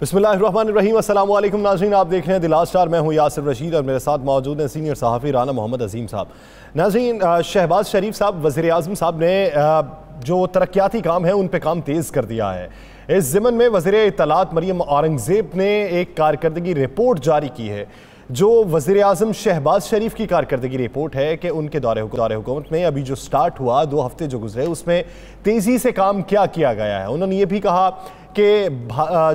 बिस्मिल्लाहिर्रहमानिर्रहीम। अस्सलाम वालेकुम नाज़रीन, आप देख रहे हैं द लास्ट स्टार। मैं हूं यासिर रशीद और मेरे साथ मौजूद हैं सीनियर सहाफ़ी राना मोहम्मद अजीम साहब। नाज़रीन, शहबाज शरीफ साहब वज़ीर आज़म साहब ने जो तरक्याती काम है उन पर काम तेज़ कर दिया है। इस ज़िमन में वज़ीर इत्तलात मरियम औरंगज़ेब ने एक कारकर्दगी रिपोर्ट जारी की है, जो वज़ीर आज़म शहबाज शरीफ की कारकर्दगी रिपोर्ट है कि उनके दौरे हुकूमत में अभी जो स्टार्ट हुआ 2 हफ्ते जो गुजरे उसमें तेज़ी से काम क्या किया गया है। उन्होंने ये भी कहा कि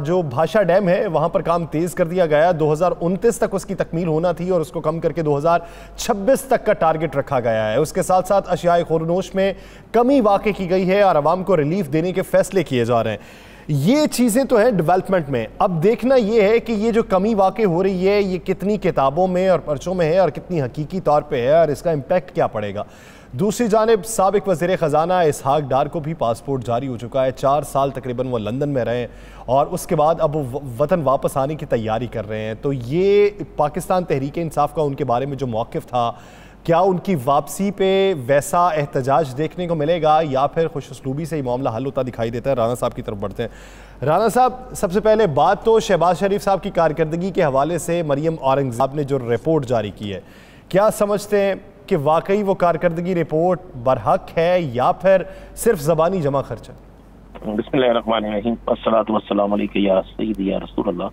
जो भाषा डैम है वहाँ पर काम तेज़ कर दिया गया, 2029 तक उसकी तकमील होना थी और उसको कम करके 2026 तक का टारगेट रखा गया है। उसके साथ साथ अशियाए खुरनोश में कमी वाक़ई की गई है और आवाम को रिलीफ देने के फैसले किए जा रहे हैं। ये चीज़ें तो हैं डेवलपमेंट में। अब देखना ये है कि ये जो कमी वाक़ई हो रही है ये कितनी किताबों में और पर्चों में है और कितनी हकीकी तौर पे है और इसका इम्पैक्ट क्या पड़ेगा। दूसरी जानिब साबिक वज़ीर ख़जाना इसहाक डार को भी पासपोर्ट जारी हो चुका है। 4 साल तकरीबन वो लंदन में रहे और उसके बाद अब वो वतन वापस आने की तैयारी कर रहे हैं। तो ये पाकिस्तान तहरीक इंसाफ का उनके बारे में जो मौक़िफ़ था, क्या उनकी वापसी पे वैसा एहतजाज देखने को मिलेगा या फिर खुशउस्लूबी से ही मामला हल होता दिखाई देता है। राना साहब की तरफ बढ़ते हैं। राना साहब, सबसे पहले बात तो शहबाज शरीफ साहब की कारकर्दगी के हवाले से मरियम औरंगज़ेब ने जो रिपोर्ट जारी की है, क्या समझते हैं कि वाकई वो कारकर्दगी रिपोर्ट बरहक है या फिर सिर्फ ज़बानी जमा खर्च है? बिस्मिल्लाहिर्रहमानिर्रहीम। अस्सलातु वस्सलामु अलैका या सय्यदी या रसूलल्लाह,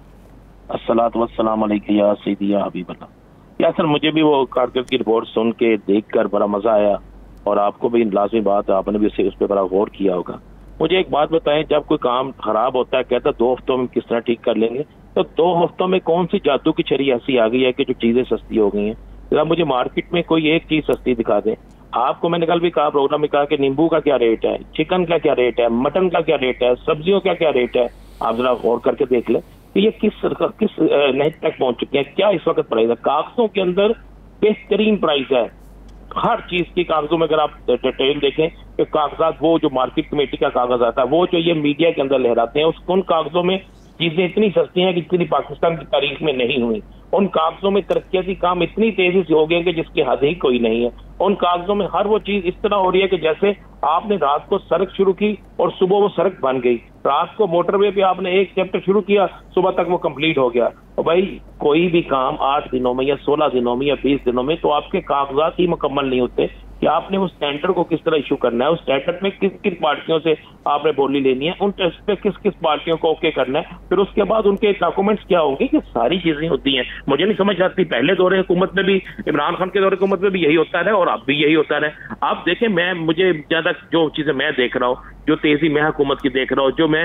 अस्सलातु वस्सलामु अलैका या सय्यदी या हबीबल्लाह। या सर, मुझे भी वो कारकर्दगी रिपोर्ट सुन के देखकर बड़ा मजा आया और आपको भी लाजमी बात है, आपने भी उस पर बड़ा गौर किया होगा। मुझे एक बात बताएं, जब कोई काम खराब होता है कहता है 2 हफ्तों में किस तरह ठीक कर लेंगे, तो 2 हफ्तों में कौन सी जादू की छड़ी ऐसी आ गई है कि जो चीजें सस्ती हो गई हैं? जरा मुझे मार्केट में कोई एक चीज सस्ती दिखा दें। आपको मैंने कल भी कहा, प्रोग्राम में कहा कि नींबू का क्या रेट है, चिकन का क्या रेट है, मटन का क्या रेट है, सब्जियों का क्या रेट है। आप जरा गौर करके देख लें कि ये किस नहज तक पहुंच चुके हैं। क्या इस वक्त प्राइस है? कागजों के अंदर बेहतरीन प्राइस है हर चीज की। कागजों में अगर आप डिटेल देखें कि कागजात, वो जो मार्केट कमेटी का कागज आता है, वो जो ये मीडिया के अंदर लहराते हैं, उन कागजों में चीजें इतनी सस्ती हैं कि जितनी पाकिस्तान की तारीख में नहीं हुई। उन कागजों में तरक्याती काम इतनी तेजी से हो गए कि जिसकी हद ही कोई नहीं है। उन कागजों में हर वो चीज इस तरह हो रही है कि जैसे आपने रात को सड़क शुरू की और सुबह वो सड़क बन गई। रात को मोटरवे पे आपने एक चैप्टर शुरू किया, सुबह तक वो कंप्लीट हो गया। और भाई, कोई भी काम 8 दिनों में या 16 दिनों में या 20 दिनों में तो आपके कागजात ही मुकम्मल नहीं होते कि आपने उस टेंडर को किस तरह इशू करना है, उस टेंडर में किस किस पार्टियों से आपने बोली लेनी है, उन टेस्ट पे किस किस पार्टियों को ओके करना है, फिर उसके बाद उनके डॉक्यूमेंट्स क्या होंगे, ये सारी चीजें होती हैं। मुझे नहीं समझ आती, पहले दौरे हुकूमत में भी, इमरान खान के दौरे हुकूमत में भी यही होता है और अब भी यही होता है। आप देखें, मुझे ज्यादा जो चीजें मैं देख रहा हूँ, जो तेजी मैं हुकूमत की देख रहा हूँ, जो मैं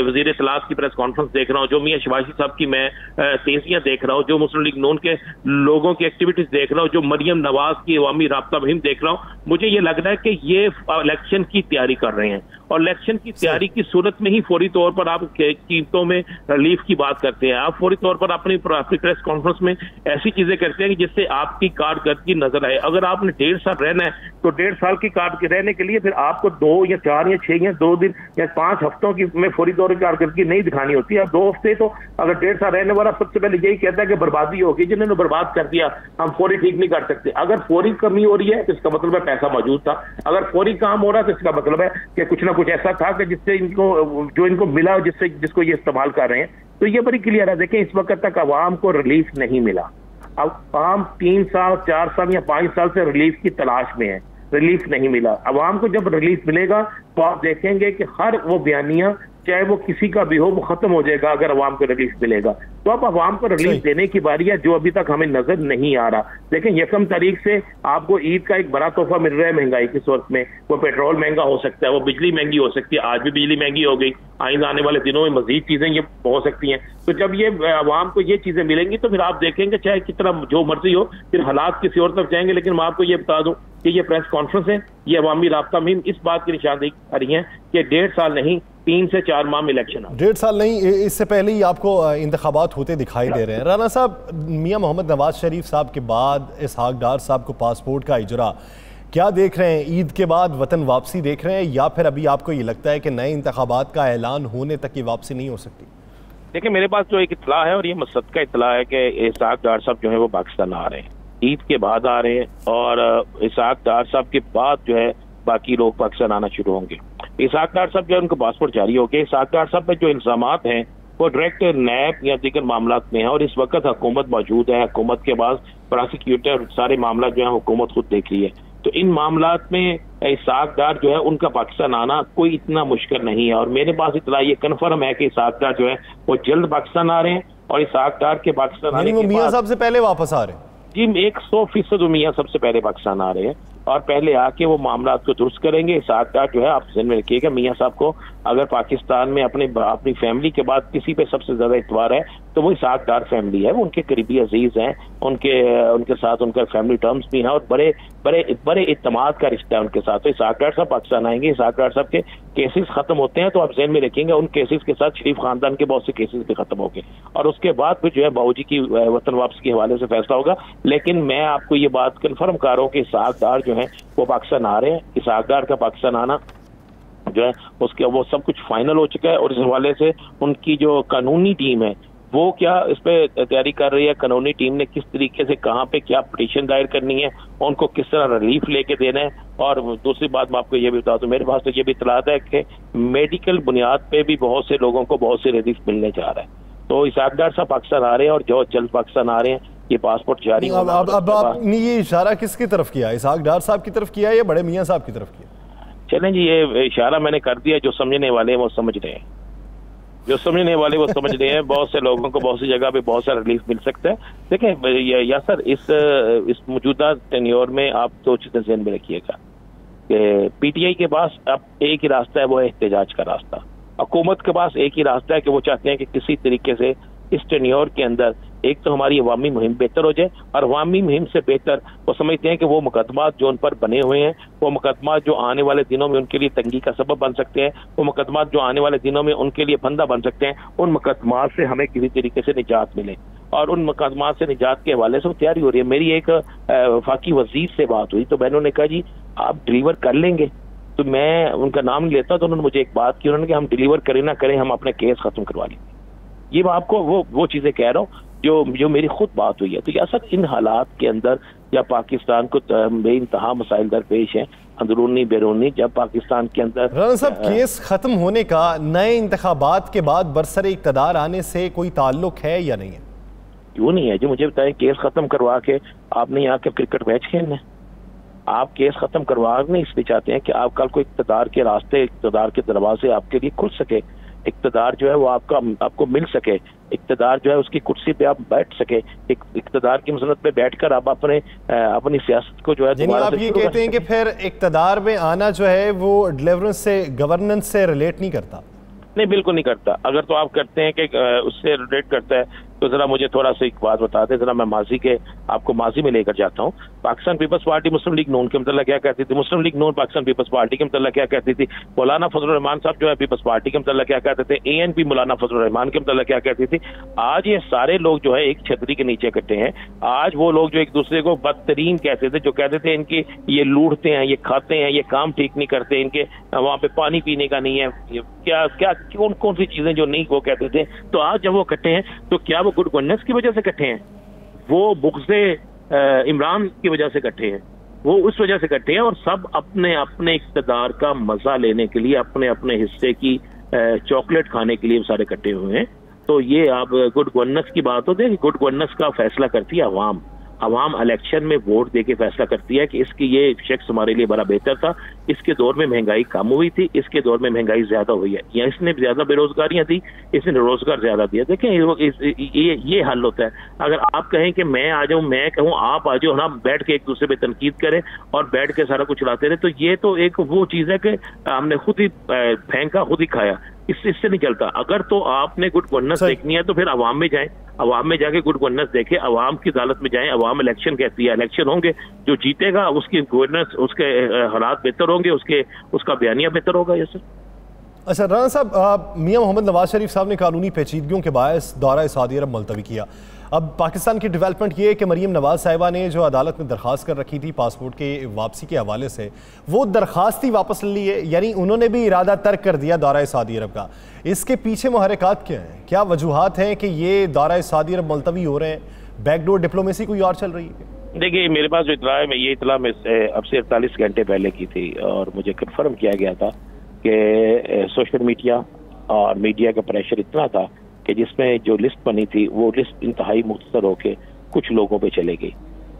वजीर इत्तलात की प्रेस कॉन्फ्रेंस देख रहा हूँ, जो मियां शहबाज साहब की मैं तेजियां देख रहा हूँ, जो मुस्लिम लीग नून के लोगों की एक्टिविटीज देख रहा हूँ, जो मरियम नवाज की अवामी राब्ता मुहिम देख रहा हूँ, मुझे ये लग रहा है कि ये इलेक्शन की तैयारी कर रहे हैं। और इलेक्शन की तैयारी की सूरत में ही फौरी तौर पर आप कीमतों में रिलीफ की बात करते हैं। आप फौरी तौर पर अपनी प्रेस कॉन्फ्रेंस में ऐसी चीजें करते हैं कि जिससे आपकी कारकर्दगी नजर आए। अगर आपने 1.5 साल रहना है तो 1.5 साल की कारकर्दगी रहने के लिए फिर आपको 2 या 4 या 6 या 2 दिन या 5 हफ्तों की में फौरी तौर पर कारकर्दगी नहीं दिखानी होती है। 2 हफ्ते तो अगर 1.5 साल रहने वाला सबसे पहले यही कहता है कि बर्बादी होगी, जिन्होंने बर्बाद कर दिया हम फौरी ठीक नहीं कर सकते। अगर फौरी कमी हो रही है तो इसका मतलब है पैसा मौजूद था। अगर फौरी काम हो रहा है तो इसका मतलब है कि कुछ ना कुछ ऐसा था कि जिससे इनको मिला, जिसको ये इस्तेमाल कर रहे हैं। तो ये बड़ी क्लियर है। देखें, इस वक्त तक आवाम को रिलीफ नहीं मिला। अब आम 3 साल 4 साल या 5 साल से रिलीफ की तलाश में है, रिलीफ नहीं मिला। आवाम को जब रिलीफ मिलेगा तो आप देखेंगे कि हर वो बयानियां, चाहे वो किसी का भी हो, वो खत्म हो जाएगा अगर अवाम को रिलीफ मिलेगा। तो अब अवाम को रिलीफ देने की बारी है, जो अभी तक हमें नजर नहीं आ रहा। लेकिन 1 तारीख से आपको ईद का एक बड़ा तोहफा मिल रहा है महंगाई की सूरत में। वो पेट्रोल महंगा हो सकता है, वो बिजली महंगी हो सकती है। आज भी बिजली महंगी हो गई, आइंदा आने वाले दिनों में मजीद चीजें ये हो सकती हैं। तो जब ये अवाम को ये चीजें मिलेंगी तो फिर आप देखेंगे, चाहे कितना जो मर्जी हो, फिर हालात किसी और तरफ जाएंगे। लेकिन मैं आपको ये बता दूं कि ये प्रेस कॉन्फ्रेंस है, ये अवामी राब्ता मुहिम इस बात की निशानदेही कर रही है कि 1.5 साल नहीं, 3 से 4 माह में इलेक्शन। 1.5 साल नहीं, इससे पहले ही आपको इंतखाबात होते दिखाई दे रहे हैं। राना साहब, मियां मोहम्मद नवाज शरीफ साहब के बाद इसहाक डार साहब को पासपोर्ट का इजरा क्या देख रहे हैं? ईद के बाद वतन वापसी देख रहे हैं या फिर अभी आपको ये लगता है कि नए इंतखाबात का ऐलान होने तक ये वापसी नहीं हो सकती? देखिए, मेरे पास जो एक इतला है और ये मसद का इतला है कि इसहाक डार साहब जो है वो पाकिस्तान आ रहे हैं, ईद के बाद आ रहे हैं। और इसहाक डार साहब के बाद जो है बाकी लोग पाकिस्तान आना शुरू होंगे। इसहाक डार साहब जो है उनको पासपोर्ट जारी हो गए। इसहाक डार साहब पे जो इल्जामात हैं वो डायरेक्ट नैब या दीगर मामला में है, और इस वक्त हुकूमत मौजूद है। हुकूमत के बाद प्रोसिक्यूटर सारे मामला जो है हुकूमत खुद देख रही है। तो इन मामलात में इसाक डार जो है उनका पाकिस्तान आना कोई इतना मुश्किल नहीं है, और मेरे पास इतना ये कन्फर्म है कि इसाक डार जो है वो जल्द पाकिस्तान आ रहे हैं, और इसाक डार के पाकिस्तान आने के बाद मियां साहब से पहले वापस आ रहे हैं। जी 100% मियां सबसे पहले पाकिस्तान आ रहे हैं, और पहले आके वो मामला को दुरुस्त करेंगे। इसाक डार जो है आप ध्यान में रखिएगा, मियां साहब को अगर पाकिस्तान में अपनी फैमिली के बाद किसी पे सबसे ज्यादा इतवार है तो वो इसाक डार फैमिली है। वो उनके करीबी अजीज हैं, उनके साथ उनका फैमिली टर्म्स भी हैं, और बड़े बड़े बड़े इत्तेमाद का रिश्ता है उनके साथ। तो इसाक डार साहब पाकिस्तान आएंगे। इसाक डार साहब के केसेस खत्म होते हैं तो आप ध्यान में रखेंगे, उन केसेस के साथ शरीफ खानदान के बहुत से केसेस भी खत्म हो गए, और उसके बाद फिर जो है बाबूजी की वतन वापसी के हवाले से फैसला होगा। लेकिन मैं आपको ये बात कन्फर्म कर रहा हूँ कि इसाक डार जो है वो पाकिस्तान आ रहे हैं। इसाक डार का पाकिस्तान आना जो है उसके वो सब कुछ फाइनल हो चुका है, और इस हवाले से उनकी जो कानूनी टीम है वो क्या इस पे तैयारी कर रही है, कानूनी टीम ने किस तरीके से कहाँ पे क्या पिटीशन दायर करनी है, उनको किस तरह रिलीफ लेके देना है। और दूसरी बात मैं आपको ये भी बता दूं, मेरे पास तो ये भी इत्तलात है कि मेडिकल बुनियाद पे भी बहुत से लोगों को बहुत से रिलीफ मिलने जा रहा है। तो इसाक डार साहब पाकिस्तान आ रहे हैं, और जो जल्द पाकिस्तान आ रहे हैं, ये पासपोर्ट जारी अब आपने ये इशारा किसकी तरफ किया, इसाक डार साहब की तरफ किया या बड़े मियां साहब की तरफ किया? चलें जी, ये इशारा मैंने कर दिया, जो समझने वाले हैं वो समझ रहे हैं, जो समझने वाले वो समझ रहे हैं। बहुत से लोगों को बहुत सी जगह पे बहुत सारा रिलीफ मिल सकता है। देखें या सर, इस मौजूदा टेन्योर में आप दो चीजें ध्यान में रखिएगा कि पीटीआई के पास अब एक ही रास्ता है, वो है एहतजाज का रास्ता। हुकूमत के पास एक ही रास्ता है कि वो चाहते हैं कि किसी तरीके से इस टेन्योर के अंदर एक तो हमारी अवामी मुहिम बेहतर हो जाए, और अवामी मुहिम से बेहतर वो समझते हैं कि वो मुकदमात जो उन पर बने हुए हैं, वो मुकदमात जो आने वाले दिनों में उनके लिए तंगी का सबब बन सकते हैं, वो मुकदमात जो आने वाले दिनों में उनके लिए फंदा बन सकते हैं, उन मुकदमात से हमें किसी तरीके से निजात मिले, और उन मुकदमात से निजात के हवाले से वो तैयारी हो रही है। मेरी एक वफाकी वजीर से बात हुई तो मैंने कहा जी आप डिलीवर कर लेंगे, तो मैं उनका नाम नहीं लेता, तो उन्होंने मुझे एक बात की, उन्होंने कहा हम डिलीवर करें ना करें हम अपने केस खत्म करवा लेंगे। ये मैं आपको वो चीजें कह रहा हूँ जो मेरी खुद बात हुई है। तो यार सर, इन हालात के अंदर या पाकिस्तान को बेइंतहा मसाइल दरपेश हैं, अंदरूनी बैरूनी, जब पाकिस्तान के अंदर राना साहब केस खत्म होने का नए इंतखाबात के बाद बरसरे इक़्तिदार आने से कोई ताल्लुक है या नहीं है? क्यों नहीं है जी, मुझे बताएं, केस खत्म करवा के आपने यहाँ के क्रिकेट मैच खेलना है? आप केस खत्म करवा नहीं इसलिए चाहते हैं कि आप कल को इक़्तिदार के रास्ते, इक़्तिदार के दरवाजे आपके लिए खुल सके, इक़्तिदार जो है वो आपको मिल सके, इक़्तिदार जो है उसकी कुर्सी पे आप बैठ सके, इक़्तिदार की मसनत पे बैठकर आप अपनी सियासत को जो है आप ये कहते हैं कि फिर इक़्तिदार में आना जो है वो डिलीवरेंस से, गवर्नेंस से रिलेट नहीं करता? नहीं, बिल्कुल नहीं करता। अगर तो आप करते हैं कि उससे रिलेट करता है तो जरा मुझे थोड़ा सा एक बात बता दें, जरा मैं आपको माजी में लेकर जाता हूँ। पाकिस्तान पीपल्स पार्टी मुस्लिम लीग नून के मतलब क्या कहती थी, मुस्लिम लीग नून पाकिस्तान पीपल्स पार्टी के मतलब क्या कहती थी, मौलाना फजल रहमान साहब जो है पीपल्स पार्टी के मतलब क्या कहते थे, ANP मौलाना फजल रहमान के मतलब क्या कहती थी। आज ये सारे लोग जो है एक छतरी के नीचे इकट्ठे हैं। आज वो लोग जो एक दूसरे को बदतरीन कहते थे, जो कहते थे इनकी ये लूटते हैं, ये खाते हैं, ये काम ठीक नहीं करते, इनके वहाँ पे पानी पीने का नहीं है, क्या क्या कौन सी चीजें जो नहीं वो कहते थे, तो आज जब वो इकट्ठे हैं तो क्या वो गुड गवर्नेंस की वजह से इकट्ठे हैं? वो बुग़्ज़े इमरान की वजह से इकट्ठे हैं, वो उस वजह से इकट्ठे हैं, और सब अपने अपने इक़्तिदार का मजा लेने के लिए, अपने अपने हिस्से की चॉकलेट खाने के लिए सारे इकट्ठे हुए हैं। तो ये आप गुड गवर्नेंस की बात होती है कि गुड गवर्नेंस का फैसला करती है अवाम। अवाम इलेक्शन में वोट देके फैसला करती है कि इसकी ये शख्स हमारे लिए बड़ा बेहतर था, इसके दौर में महंगाई कम हुई थी, इसके दौर में महंगाई ज्यादा हुई है, या इसने ज्यादा बेरोजगारियां दी, इसने रोजगार ज्यादा दिया। देखें ये हल होता है। अगर आप कहें कि मैं आ जाऊं, मैं कहूं आप आ जाओ, हम बैठ के एक दूसरे पे तनकीद करें और बैठ के सारा कुछ चलाते रहे, तो ये तो एक वो चीज है कि हमने खुद ही फेंका खुद ही खाया, इससे नहीं चलता। अगर तो आपने गुड गवर्नेंस देखनी है तो फिर अवाम में जाएं, अवाम में जाके गुड गवर्नेंस देखें, अवाम की अदालत में जाएं। अवाम इलेक्शन कहती है, इलेक्शन होंगे, जो जीतेगा उसकी गवर्नेंस, उसके हालात बेहतर होंगे, उसका बयानिया बेहतर होगा। ये सर। अच्छा राना साहब, मियां मोहम्मद नवाज शरीफ साहब ने कानूनी पेचीदगियों के बायस दौरा सऊदी अरब मुलतवी किया। अब पाकिस्तान की डेवलपमेंट ये है कि मरीम नवाज साहिबा ने जो अदालत में दरख्वास्त कर रखी थी पासपोर्ट के वापसी के हवाले से, वो दरख्वास्त ही वापस ले ली है, यानी उन्होंने भी इरादा तर्क कर दिया दौरा सऊदी अरब का। इसके पीछे मुहर्रिकात क्या हैं, क्या वजूहात हैं कि ये दौरा सऊदी अरब मुलतवी हो रहे हैं? बैकडोर डिप्लोमेसी कोई और चल रही है? देखिए, मेरे पास जो इतला है, ये इतला मैं अब से 48 घंटे पहले की थी, और मुझे कन्फर्म किया गया था कि सोशल मीडिया और मीडिया का प्रेशर इतना था कि जिसमें जो लिस्ट बनी थी वो लिस्ट इंतहाई मुख्तसर होके कुछ लोगों पे चले गई।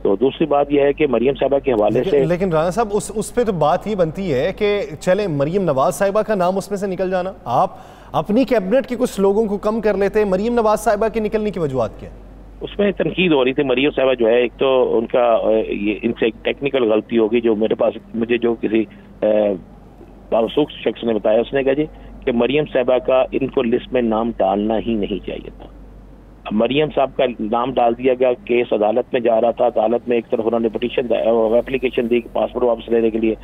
तो दूसरी बात यह है कि मरियम साहिबा के हवाले से, लेकिन राना साहब उस पे तो बात ये बनती है कि चले मरियम नवाज साहिबा का नाम उसमें से निकल जाना, आप अपनी कैबिनेट के कुछ लोगों को कम कर लेते, मरियम नवाज साहिबा के निकलने की वजूहत क्या है? उसमें तनकीद हो रही थी। मरियम साहिबा जो है, एक तो उनका ये इनसे एक टेक्निकल गलती होगी जो मेरे पास, मुझे जो किसी बावसूख शख्स ने बताया, उसने कहा जी कि मरियम साहिबा का इनको लिस्ट में नाम डालना ही नहीं चाहिए था। मरियम साहब का नाम डाल दिया गया, केस अदालत में जा रहा था, अदालत में एक तरफ उन्होंने पिटीशन एप्लीकेशन दी पासपोर्ट वापस लेने के लिए,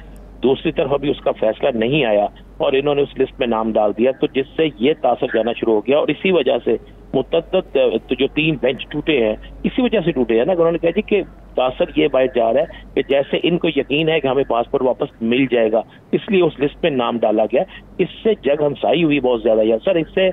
दूसरी तरफ अभी उसका फैसला नहीं आया और इन्होंने उस लिस्ट में नाम डाल दिया, तो जिससे ये तासर जाना शुरू हो गया। और इसी वजह से मुतद्दद तो जो 3 बेंच टूटे हैं, इसी वजह से टूटे हैं ना। उन्होंने कहा जी कि तासर ये बाहर जा रहा है कि जैसे इनको यकीन है कि हमें पासपोर्ट वापस मिल जाएगा, इसलिए उस लिस्ट में नाम डाला गया। इससे जग हमसाई हुई बहुत ज्यादा यार सर। इससे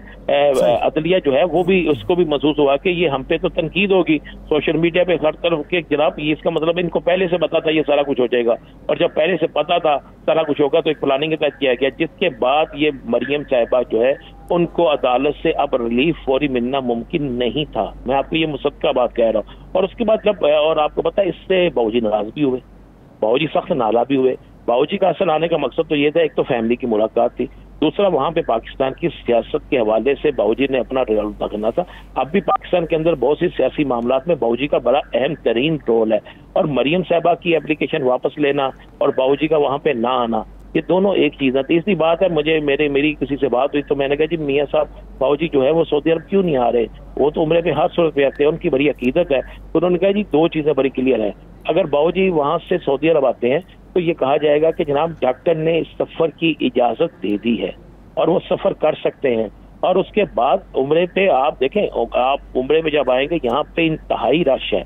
अदलिया जो है वो भी, उसको भी महसूस हुआ कि ये हम पे तो तनकीद होगी सोशल मीडिया पे हर तरफ के, जनाब ये इसका मतलब इनको पहले से पता था ये सारा कुछ हो जाएगा, और जब पहले से पता था सारा कुछ होगा तो एक प्लानिंग के तहत किया गया, जिसके बाद ये मरियम साहिबा जो है उनको अदालत से अब रिलीफ फौरी मिलना मुमकिन नहीं था। मैं आपको ये मुसद्दका बात कह रहा हूँ। और उसके बाद जब, और आपको पता है इससे बाबूजी नाराज भी हुए, बाबूजी सख्त नाला भी हुए। बाबूजी का असल आने का मकसद तो ये था, एक तो फैमिली की मुलाकात थी, दूसरा वहां पे पाकिस्तान की सियासत के हवाले से बाबूजी ने अपना रोल रखना था। अब भी पाकिस्तान के अंदर बहुत सी सियासी मामलात में बाबूजी का बड़ा अहम तरीन रोल है, और मरियम साहिबा की एप्लीकेशन वापस लेना और बाबूजी का वहां पे ना आना, ये दोनों एक चीज है। तीसरी बात है, मेरी किसी से बात हुई तो मैंने कहा जी मियाँ साहब बाबूजी जो है वो सऊदी अरब क्यों नहीं आ रहे, वो तो उम्रे पे हर सूरत पे आते हैं, उनकी बड़ी अकीदत है। तो उन्होंने कहा जी 2 चीजें बड़ी क्लियर है, अगर बाबूजी वहां से सऊदी अरब आते हैं तो ये कहा जाएगा कि जनाब डॉक्टर ने इस सफर की इजाजत दे दी है और वो सफर कर सकते हैं। और उसके बाद उम्रे पे आप देखें, आप उम्रे में जब आएंगे यहाँ पे इंतहाई रश है,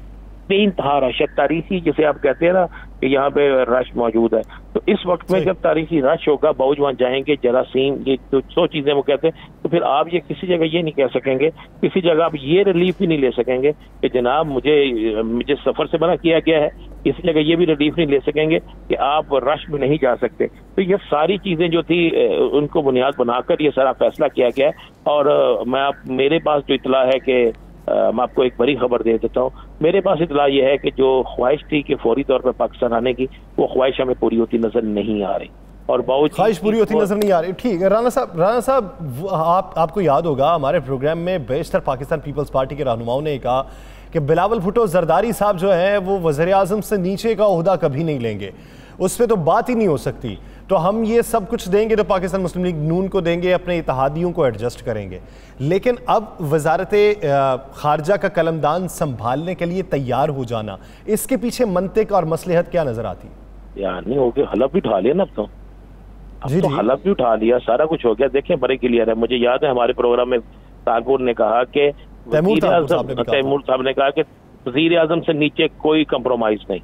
बेइंतहा रश है, तारीखी जिसे आप कहते हैं ना कि यहाँ पे रश मौजूद है। तो इस वक्त में जब तारीखी रश होगा, बाउज वहाँ जाएंगे, जरासीम, ये तो 100 चीजें वो कहते हैं, तो फिर आप ये किसी जगह ये नहीं कह सकेंगे, किसी जगह आप ये रिलीफ भी नहीं ले सकेंगे कि जनाब मुझे सफर से मना किया गया है, किसी जगह ये भी रिलीफ नहीं ले सकेंगे कि आप रश में नहीं जा सकते। तो ये सारी चीजें जो थी उनको बुनियाद बनाकर ये सारा फैसला किया गया है। और मेरे पास जो इतला है कि मैं आपको एक बड़ी खबर दे देता हूँ, मेरे पास इतला ये है कि जो ख्वाहिश थी कि फौरी तौर पर पाकिस्तान आने की, वो ख्वाहिश हमें पूरी होती नजर नहीं आ रही, और ख्वाहिश पूरी होती नजर नहीं आ रही। ठीक है राना साहब, आपको याद होगा हमारे प्रोग्राम में बेशतर पाकिस्तान पीपल्स पार्टी के रहनुमाओं ने कहा कि बिलावल भुट्टो जरदारी साहब जो है वो वज़ीर आज़म से नीचे का ओहदा कभी नहीं लेंगे, उस पर तो बात ही नहीं हो सकती। तो हम ये सब कुछ देंगे तो पाकिस्तान मुस्लिम लीग नून को देंगे, अपने इत्तेहादियों को एडजस्ट करेंगे, लेकिन अब वजारत खारजा का कलमदान संभालने के लिए तैयार हो जाना, इसके पीछे मंतिक और मसलहत क्या नजर आती? यार नहीं हो गया, हलफ भी उठा लिया ना, अब तो हलफ भी उठा लिया, सारा कुछ हो गया। देखें बड़े क्लियर है, मुझे याद है हमारे प्रोग्राम में तारपुर ने कहा कि तैमूर साहब ने कहा कि वजीर आजम से नीचे कोई कंप्रोमाइज नहीं।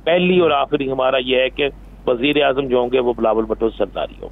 पहली और आखिरी हमारा यह है कि वजीर आजम जो होंगे वो बिलावल भुट्टो जरदारी हो।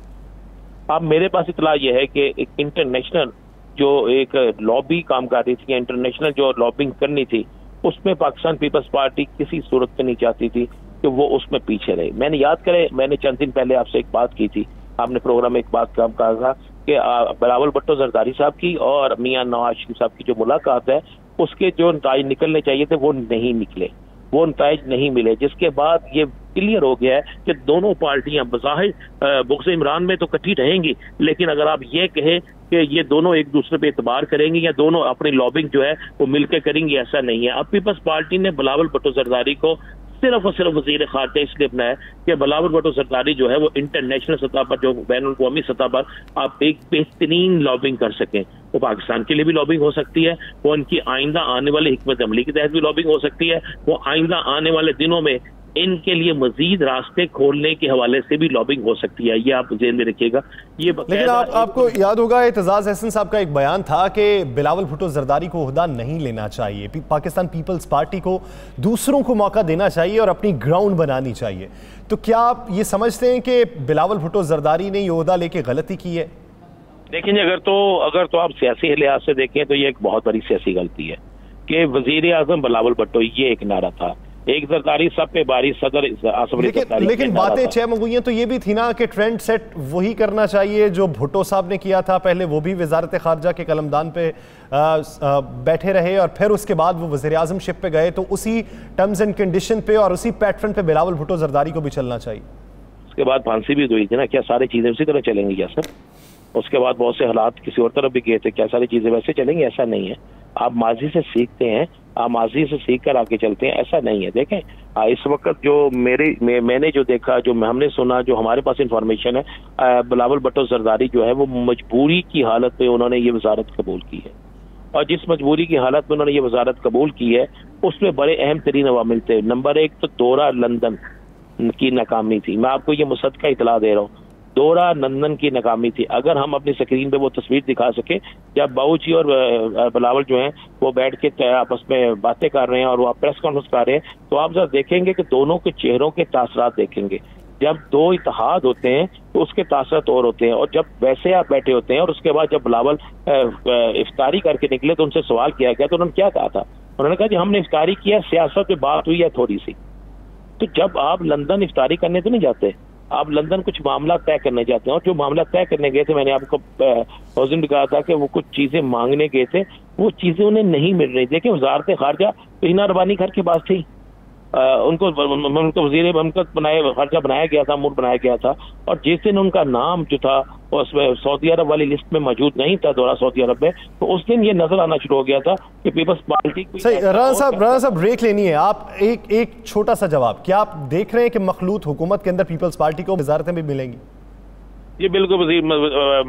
अब मेरे पास इतला यह है कि एक इंटरनेशनल जो एक लॉबी काम कर रही थी, इंटरनेशनल जो लॉबिंग करनी थी, उसमें पाकिस्तान पीपल्स पार्टी किसी सूरत में नहीं चाहती थी कि वो उसमें पीछे रहे। मैंने याद करे, मैंने चंद दिन पहले आपसे एक बात की थी, आपने प्रोग्राम में एक बात कहा था कि बिलावल भुट्टो जरदारी साहब की और मियां नवाज शरीफ साहब की जो मुलाकात है, उसके जो नताइज निकलने चाहिए थे वो नहीं निकले, वो नताइज नहीं मिले, जिसके बाद ये क्लियर हो गया है कि दोनों पार्टियां बज़ाहिर बुग़्ज़ इमरान में तो इकट्ठी रहेंगी, लेकिन अगर आप ये कहें कि ये दोनों एक दूसरे पे एतबार करेंगी या दोनों अपनी लॉबिंग जो है वो मिलकर करेंगी, ऐसा नहीं है। अब पीपल्स पार्टी ने बिलावल भुट्टो जरदारी को सिर्फ और सिर्फ वज़ीर ख़ारजा इसलिए बनाया कि बिलावल भुट्टो जरदारी जो है वो इंटरनेशनल सतह पर, जो बैनुल क़ौमी सतह पर आप एक बेहतरीन लॉबिंग कर सकें। वो पाकिस्तान के लिए भी लॉबिंग हो सकती है, वो उनकी आइंदा आने वाले हिकमत अमली के तहत भी लॉबिंग हो सकती है, वो आइंदा आने वाले दिनों में इनके लिए मजीद रास्ते खोलने के हवाले से भी लॉबिंग हो सकती है, ये आप ज़हन में रखिएगा। ये लेकिन आपको याद होगा एतजाज़ अहसन साहब का एक बयान था कि बिलावल भुट्टो जरदारी को ओहदा नहीं लेना चाहिए, पाकिस्तान पीपल्स पार्टी को दूसरों को मौका देना चाहिए और अपनी ग्राउंड बनानी चाहिए। तो क्या आप ये समझते हैं कि बिलावल भुट्टो जरदारी ने ये ओहदा लेके गलती की है? देखिए, अगर तो आप सियासी लिहाज से देखें तो ये एक बहुत बड़ी सियासी गलती है कि वजीर आजम बिलावल भुट्टो, ये एक नारा था। एक जरदारी सब पे बारी सदर आसिफ अली जरदारी। लेकिन बातें 6 मंगुई हैं तो ये भी थी ना कि ट्रेंड सेट वही करना चाहिए जो भुट्टो साहब ने किया था। पहले वो भी वजारत खारजा के कलमदान पे बैठे रहे और फिर उसके बाद वो वज़ीर आज़म शिप पे गए, तो उसी टर्म्स एंड कंडीशन पे और उसी पैटर्न पे बिलावल भुट्टो जरदारी को भी चलना चाहिए। उसके बाद फांसी भी हुई थी ना, क्या सारी चीजें उसी तरह चलेंगी क्या सर? उसके बाद बहुत से हालात किसी और तरफ भी गए थे, क्या सारी चीजें वैसे चलेंगी? ऐसा नहीं है। आप माजी से सीखते हैं, आप माजी से सीख कर आगे चलते हैं, ऐसा नहीं है। देखें इस वक्त जो मैंने जो देखा, जो हमने सुना, जो हमारे पास इंफॉर्मेशन है, बिलावल भुट्टो जरदारी जो है वो मजबूरी की हालत में उन्होंने ये वजारत कबूल की है, और जिस मजबूरी की हालत में उन्होंने ये वजारत कबूल की है उसमें बड़े अहम तरीन अवामिल थे। नंबर 1 तो दौरा लंदन की नाकामी थी। मैं आपको ये मुसद्दका इतला दे रहा हूँ, दौरा लंदन की नाकामी थी। अगर हम अपनी स्क्रीन पे वो तस्वीर दिखा सके जब बाबूजी और बिलावल जो हैं वो बैठ के आपस में बातें कर रहे हैं और वो प्रेस कॉन्फ्रेंस कर रहे हैं, तो आप जरा देखेंगे कि दोनों के चेहरों के तासरात देखेंगे। जब दो इत्तेहाद होते हैं तो उसके तासरात और होते हैं, और जब वैसे आप बैठे होते हैं और उसके बाद जब बिलावल इफ्तारी करके निकले तो उनसे सवाल किया गया तो उन्होंने क्या कहा था? उन्होंने कहा जी हमने इफ्तारी किया, सियासत पे बात हुई है थोड़ी सी। तो जब आप लंदन इफ्तारी करने तो नहीं जाते, आप लंदन कुछ मामला तय करने जाते हैं, और जो मामला तय करने गए थे, मैंने आपको उस दिन भी कहा था कि वो कुछ चीजें मांगने गए थे, वो चीजें उन्हें नहीं मिल रही। देखिए वजारत खारजा तो हिना रबानी घर के पास थी, उनको वजीर ममलकत खारजा बनाया गया था, मूड बनाया गया था, और जिस दिन उनका नाम जो था उसमें सऊदी अरब वाली लिस्ट में मौजूद नहीं था, दौरा सऊदी अरब में, तो उस दिन ये नजर आना शुरू हो गया था कि पीपल्स पार्टी। सही, राणा साहब ब्रेक लेनी है। आप एक छोटा सा जवाब, क्या आप देख रहे हैं कि मखलूत हुकूमत के अंदर पीपल्स पार्टी को वजारतें भी मिलेंगी? जी बिल्कुल,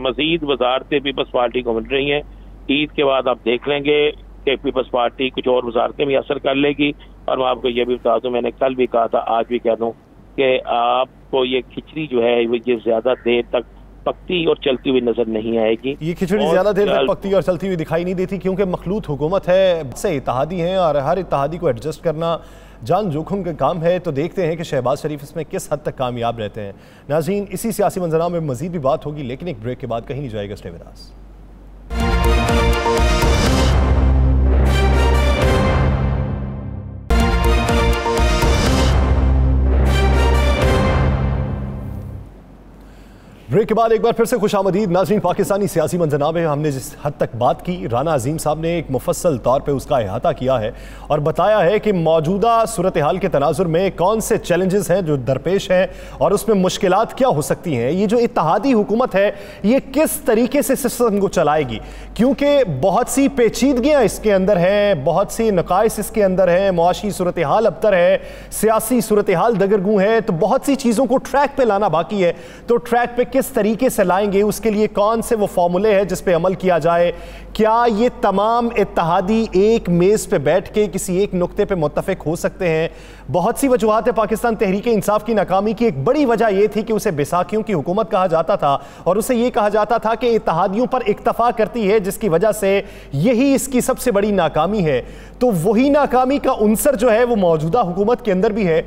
मजीद वजारतें पीपल्स पार्टी को मिल रही हैं। ईद के बाद आप देख लेंगे कि पीपल्स पार्टी कुछ और वजारतें भी असर कर लेगी। और मैं आपको ये भी बता दूं, मैंने कल भी कहा था, आज भी कह दूं कि आपको ये खिचड़ी जो है ये ज्यादा देर तक पकती और चलती हुई नजर नहीं आएगी। ये खिचड़ी ज्यादा देर तक पकती और चलती हुई दिखाई नहीं देती, क्योंकि मखलूत हुकूमत है, से इत्तेहादी हैं और हर इत्तेहादी को एडजस्ट करना जान जोखिम का काम है। तो देखते हैं कि शहबाज शरीफ इसमें किस हद तक कामयाब रहते हैं। नाज़रीन, इसी सियासी मंजराना में मजीद भी बात होगी, लेकिन एक ब्रेक के बाद कहीं नहीं जाएगा। Stay with us. ब्रेक के बाद एक बार फिर से खुशामदीद। नाज़रीन, पाकिस्तानी सियासी मंजरनामे में हमने जिस हद तक बात की, राना अजीम साहब ने एक मुफस्सल तौर पे उसका अहाता किया है और बताया है कि मौजूदा सूरत हाल के तनाजुर में कौन से चैलेंजेस हैं जो दरपेश हैं और उसमें मुश्किलात क्या हो सकती हैं। ये जो इत्तेहादी हुकूमत है ये किस तरीके से सिस्टम को चलाएगी, क्योंकि बहुत सी पेचीदगियाँ इसके अंदर हैं, बहुत सी नकाइस इसके अंदर हैं, मुआशी सूरत हाल अबतर है, सियासी सूरत हाल दगरगू है, तो बहुत सी चीज़ों को ट्रैक पे लाना बाकी है। तो ट्रैक पे किस तरीके से लाएंगे, उसके लिए कौन से वो फॉर्मूले हैं जिस पे अमल किया जाए? क्या ये तमाम इत्तेहादी एक मेज पे बैठ के किसी एक नुक्ते पे मुत्तफिक हो सकते हैं? बहुत सी वजूहात है। पाकिस्तान तहरीक इंसाफ की नाकामी की एक बड़ी वजह यह थी कि उसे बैसाखियों की हुकूमत कहा जाता था और उसे यह कहा जाता था कि इत्तेहादियों पर इक्तफा करती है, जिसकी वजह से यही इसकी सबसे बड़ी नाकामी है। तो वही नाकामी का उनसर जो है वो मौजूदा हुकूमत के अंदर भी है,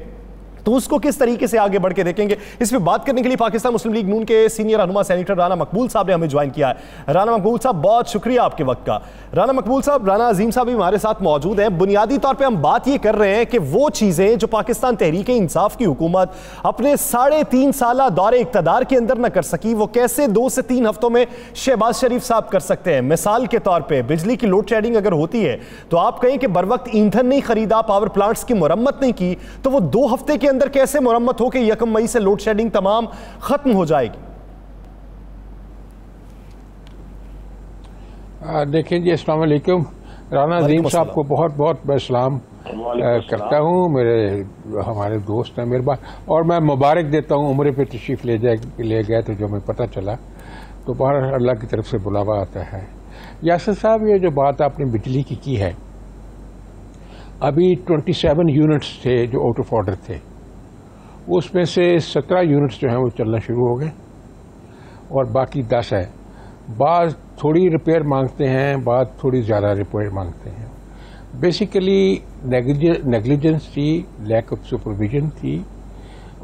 तो उसको किस तरीके से आगे बढ़ के देखेंगे, इस पर बात करने के लिए पाकिस्तान मुस्लिम लीग नून के सीनियर रहनुमा सेनेटर राना मकबूल साहब ने हमें ज्वाइन किया है। राना मकबूल साहब, बहुत शुक्रिया आपके वक्त का। राना मकबूल साहब, राना अजीम साहब भी हमारे साथ मौजूद हैं। बुनियादी तौर पे हम बात ये कर रहे हैं कि वो चीज़ें जो पाकिस्तान तहरीक इंसाफ की हुकूमत अपने 3.5 साल दौरे इक़्तिदार के अंदर न कर सकी, वो कैसे 2 से 3 हफ्तों में शहबाज शरीफ साहब कर सकते हैं। मिसाल के तौर पर बिजली की लोड शेडिंग अगर होती है तो आप कहें कि बर वक्त ईंधन नहीं खरीदा, पावर प्लांट्स की मुरम्मत नहीं की, तो वो 2 हफ्ते के अंदर कैसे मुरम्मत हो के 1 मई से लोड शेडिंग तमाम खत्म हो जाएगी? देखिए जी, अस्सलाम वालेकुम। राना अजीम साहब को बहुत बहुत मैं सलाम करता हूँ, हमारे दोस्त हैं मेरे पास, और मैं मुबारक देता हूँ। उम्र पे तशरीफ ले गए तो जो हमें पता चला, तो बाहर अल्लाह की तरफ से बुलावा आता है। यासिर साहब, ये जो बात आपने बिजली की है, अभी 27 यूनिट्स थे जो आउट ऑफ ऑर्डर थे, उसमें से 17 यूनिट्स जो हैं वो चलना शुरू हो गए और बाकी 10 है। बाद थोड़ी रिपेयर मांगते हैं, बाद थोड़ी ज़्यादा रिपेयर मांगते हैं। बेसिकली नेग्लिजेंस थी, लैक ऑफ सुपरविजन थी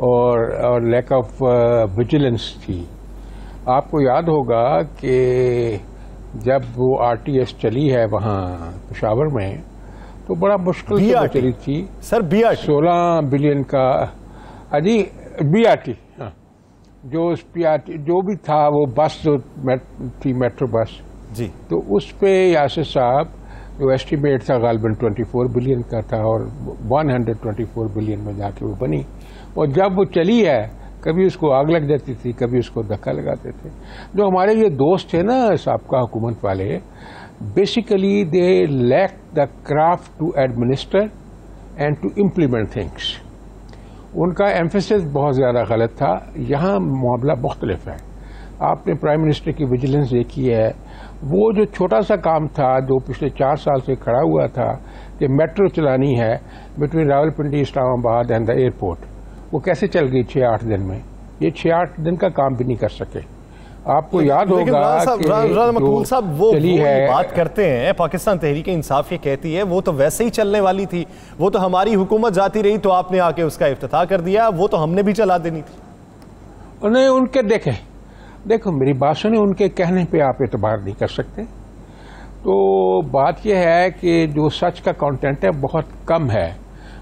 और लैक ऑफ विजिलेंस थी। आपको याद होगा कि जब वो RTS चली है वहाँ पेशावर में, तो बड़ा मुश्किल से चली थी सर। BRT 16 बिलियन का अजी BRT, हाँ, जो BRT जो भी था वो बस जो थी मेट्रो बस जी, तो उस पे यासिर साहब जो एस्टीमेट था गालिबन 24 बिलियन का था और 124 बिलियन में जाके वो बनी। और जब वो चली है कभी उसको आग लग जाती थी, कभी उसको धक्का लगाते थे। जो हमारे ये दोस्त थे ना साबका हुकूमत वाले, basically they lack the craft to administer and to implement things. उनका एम्फेसिस बहुत ज़्यादा गलत था। यहाँ मामला मुख्तलिफ है। आपने प्राइम मिनिस्टर की विजिलेंस देखी है, वो जो छोटा सा काम था जो पिछले 4 साल से खड़ा हुआ था कि मेट्रो चलानी है between Rawalpindi, Islamabad and the airport, वो कैसे चल गई 6-8 दिन में। ये 6-8 दिन का काम भी नहीं कर सके। आपको याद होगा कि राना मकबूल साहब वो बात करते हैं, पाकिस्तान तहरीक इंसाफ ये कहती है वो तो वैसे ही चलने वाली थी, वो तो हमारी हुकूमत जाती रही तो आपने आके उसका इफ्तिताह कर दिया, वो तो हमने भी चला देनी थी। नहीं, उनके देखो मेरी बात सुने, उनके कहने पे आप एतबार नहीं कर सकते। तो बात यह है कि जो सच का कंटेंट है बहुत कम है।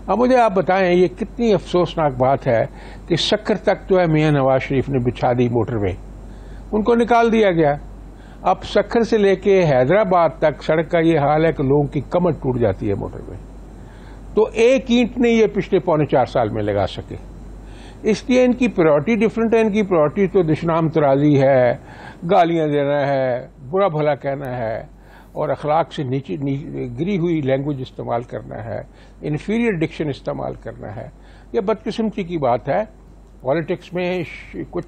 अब मुझे आप बताएं ये कितनी अफसोसनाक बात है कि सक्कर तक जो है मियां नवाज शरीफ ने बिछा दी मोटरवे, उनको निकाल दिया गया। अब सक्कर से लेके हैदराबाद तक सड़क का ये हाल है कि लोगों की कमर टूट जाती है मोटरवे। तो एक ईंट नहीं ये पिछले 4.25 साल में लगा सके। इसलिए इनकी प्रायोरिटी डिफरेंट है। इनकी प्रायोरिटी तो दुश्मनाम तराजी है, गालियां देना है, बुरा भला कहना है और अखलाक से नीचे गिरी हुई लैंग्वेज इस्तेमाल करना है, इन्फीरियर डिक्शन इस्तेमाल करना है। यह बदकिस्मती की बात है। पॉलिटिक्स में कुछ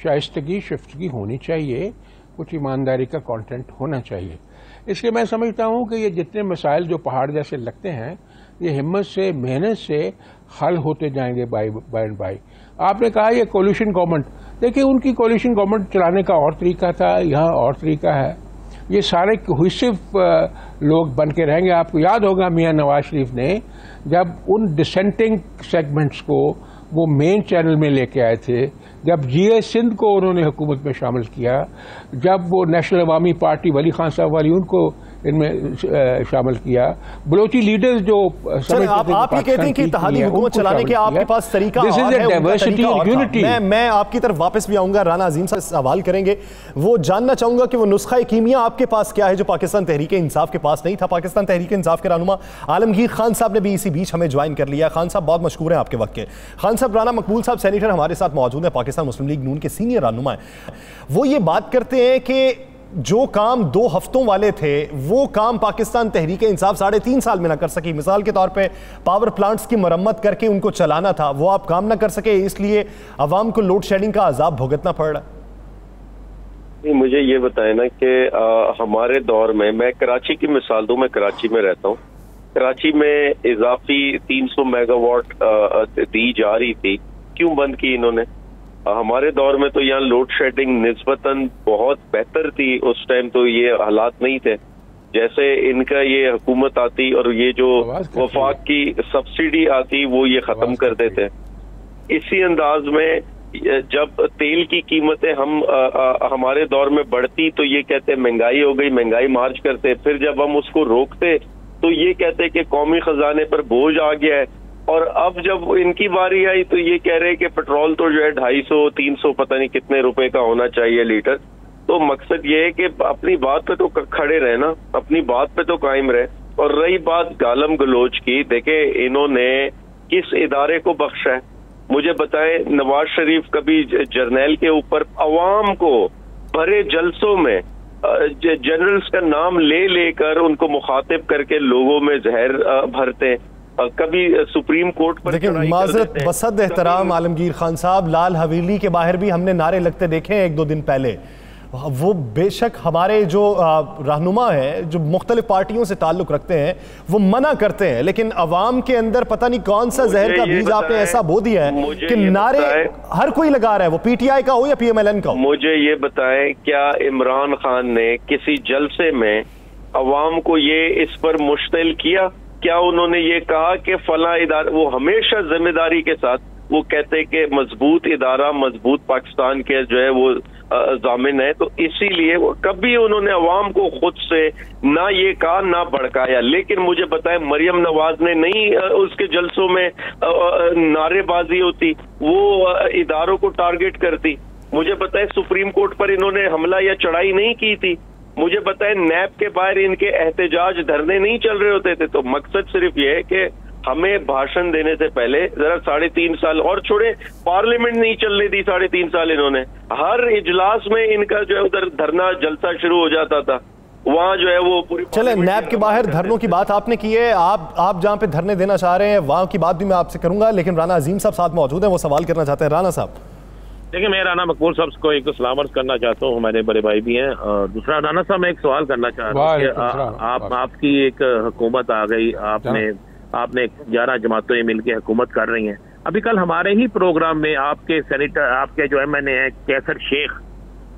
शाइस्तगी शिफ्तगी होनी चाहिए, कुछ ईमानदारी का कंटेंट होना चाहिए। इसलिए मैं समझता हूं कि ये जितने मसाइल जो पहाड़ जैसे लगते हैं ये हिम्मत से, मेहनत से हल होते जाएंगे बाय एंड बाय। आपने कहा ये कोलिशन गवर्नमेंट, देखिए उनकी कोलिशन गवर्नमेंट चलाने का और तरीका था, यहाँ और तरीका है। ये सारे कोहेसिव लोग बन के रहेंगे। आपको याद होगा मियां नवाज शरीफ ने जब उन डिसेंटिंग सेगमेंट्स को वो मेन चैनल में लेके आए थे, जब GA सिंध को उन्होंने हुकूमत में शामिल किया, जब वो नेशनल अवामी पार्टी वली खान साहब वाली उनको इनमें शामिल किया, बलोची लीडर्स जो आप ये कहते हैं कि इत्तेहादी हुकूमत चलाने के आपके पास तरीका और है, डाइवर्सिटी और यूनिटी। मैं आपकी तरफ वापस भी आऊंगा, राना अजीम साहब सवाल करेंगे। वो जानना चाहूंगा कि वो नुस्खा कीमिया आपके पास क्या है जो पाकिस्तान तहरीक इंसाफ के पास नहीं था। पाकिस्तान तहरीक इंसाफ के रहनुमा आलमगीर खान साहब ने भी इसी बीच हमें ज्वाइन कर लिया। खान साहब बहुत मशहूर हैं आपके वक्त के। खान साहब, राना मकबूल साहब सेनेटर हमारे साथ मौजूद है, पाकिस्तान मुस्लिम लीग नून के सीनियर रहनुमा है। वो ये बात करते हैं कि जो काम 2 हफ्तों वाले थे वो काम पाकिस्तान तहरीक इंसाफ 3.5 साल में ना कर सकी। मिसाल के तौर पे पावर प्लांट्स की मरम्मत करके उनको चलाना था, वो आप काम ना कर सके, इसलिए अवाम को लोड शेडिंग का अजाब भुगतना पड़ रहा है। मुझे ये बताए ना कि हमारे दौर में, मैं कराची की मिसाल दूं, मैं कराची में रहता हूँ। कराची में इजाफी 300 मेगावाट दी जा रही थी, क्यों बंद की इन्होंने? हमारे दौर में तो यहाँ लोड शेडिंग निस्बतन बहुत बेहतर थी। उस टाइम तो ये हालात नहीं थे। जैसे इनका ये हुकूमत आती और ये जो वफाक की सब्सिडी आती वो ये खत्म कर देते। इसी अंदाज में जब तेल की कीमतें हमारे दौर में बढ़ती तो ये कहते महंगाई हो गई, महंगाई मार्च करते। फिर जब हम उसको रोकते तो ये कहते कि कौमी खजाने पर बोझ आ गया है। और अब जब इनकी बारी आई तो ये कह रहे हैं कि पेट्रोल तो जो है 250-300 पता नहीं कितने रुपए का होना चाहिए लीटर। तो मकसद ये है कि अपनी बात पे तो खड़े रहे ना, अपनी बात पे तो कायम रहे। और रही बात गालम गलोच की, देखे इन्होंने किस इदारे को बख्शा है? मुझे बताएं, नवाज शरीफ कभी जर्नैल के ऊपर अवाम को भरे जलसों में जनरल्स का नाम ले लेकर उनको मुखातिब करके लोगों में जहर भरते, कभी सुप्रीम कोर्ट पर। लेकिन माजरत बसद एहतराम आलमगीर खान साहब, लाल हवेली के बाहर भी हमने नारे लगते देखे हैं 1-2 दिन पहले। वो बेशक हमारे जो रहनुमा हैं जो मुख्तलिफ पार्टियों से ताल्लुक रखते हैं वो मना करते हैं, लेकिन अवाम के अंदर पता नहीं कौन सा जहर का बीज आपने ऐसा बो दिया है कि नारे हर कोई लगा रहा है, वो PTI का हो या PMLN का हो। मुझे ये बताएं, क्या इमरान खान ने किसी जलसे में अवाम को ये इस पर मुश्तिल किया? क्या उन्होंने ये कहा कि फला इदारा? वो हमेशा जिम्मेदारी के साथ वो कहते कि मजबूत इदारा, मजबूत पाकिस्तान के जो है वो जामिन है। तो इसीलिए कभी उन्होंने अवाम को खुद से ना ये कहा ना भड़काया। लेकिन मुझे बताए मरियम नवाज ने नहीं उसके जलसों में नारेबाजी होती, वो इदारों को टारगेट करती। मुझे बताए सुप्रीम कोर्ट पर इन्होंने हमला या चढ़ाई नहीं की थी। मुझे बताए नैब के बाहर इनके एहतजाज धरने नहीं चल रहे होते थे। तो मकसद सिर्फ ये है कि हमें भाषण देने से पहले जरा 3.5 साल और छोड़े, पार्लियामेंट नहीं चलने दी 3.5 साल इन्होंने। हर इजलास में इनका जो है उधर धरना जलसा शुरू हो जाता था, वहाँ जो है वो पूरी। चले, नैब के बाहर धरनों की बात आपने की है, आप जहाँ पे धरने देना चाह रहे हैं वहाँ की बात भी मैं आपसे करूंगा, लेकिन राना अजीम साहब साथ मौजूद हैं, वो सवाल करना चाहते हैं। राना साहब देखिए, मैं राना मकबूल साहब को एक तो सलाम अर्ज करना चाहता हूँ, हमारे बड़े भाई भी हैं। और दूसरा, राना साहब मैं एक सवाल करना चाह रहा हूँ कि आपकी एक हुकूमत आ गई, आपने 11 जमातें मिलकर हुकूमत कर रही हैं। अभी कल हमारे ही प्रोग्राम में आपके सेनेटर, आपके जो MNA हैं कैसर शेख,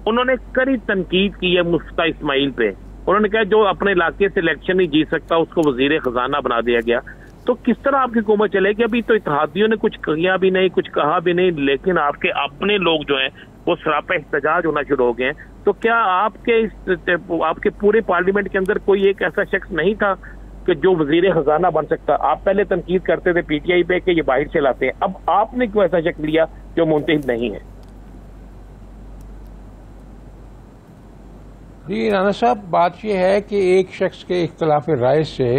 उन्होंने कड़ी तनकीद की है मुफ्ता इस्माइल पे। उन्होंने कहा जो अपने इलाके से इलेक्शन नहीं जीत सकता उसको वजीर खजाना बना दिया गया। तो किस तरह आपकी हुकूमत चलेगी? अभी तो इत्तेहादियों ने कुछ किया भी नहीं, कुछ कहा भी नहीं, लेकिन आपके अपने लोग जो हैं वो सरापा एहतजाज होना शुरू हो गए हैं। तो क्या आपके पूरे पार्लियामेंट के अंदर कोई एक ऐसा शख्स नहीं था कि जो वजीर खजाना बन सकता? आप पहले तनकीद करते थे PTI पे कि ये बाहर से लाते हैं, अब आपने क्यों ऐसा शख्स लिया जो मुंतखब नहीं है? जी राना साहब, बात यह है कि एक शख्स के इख्तलाफ राय से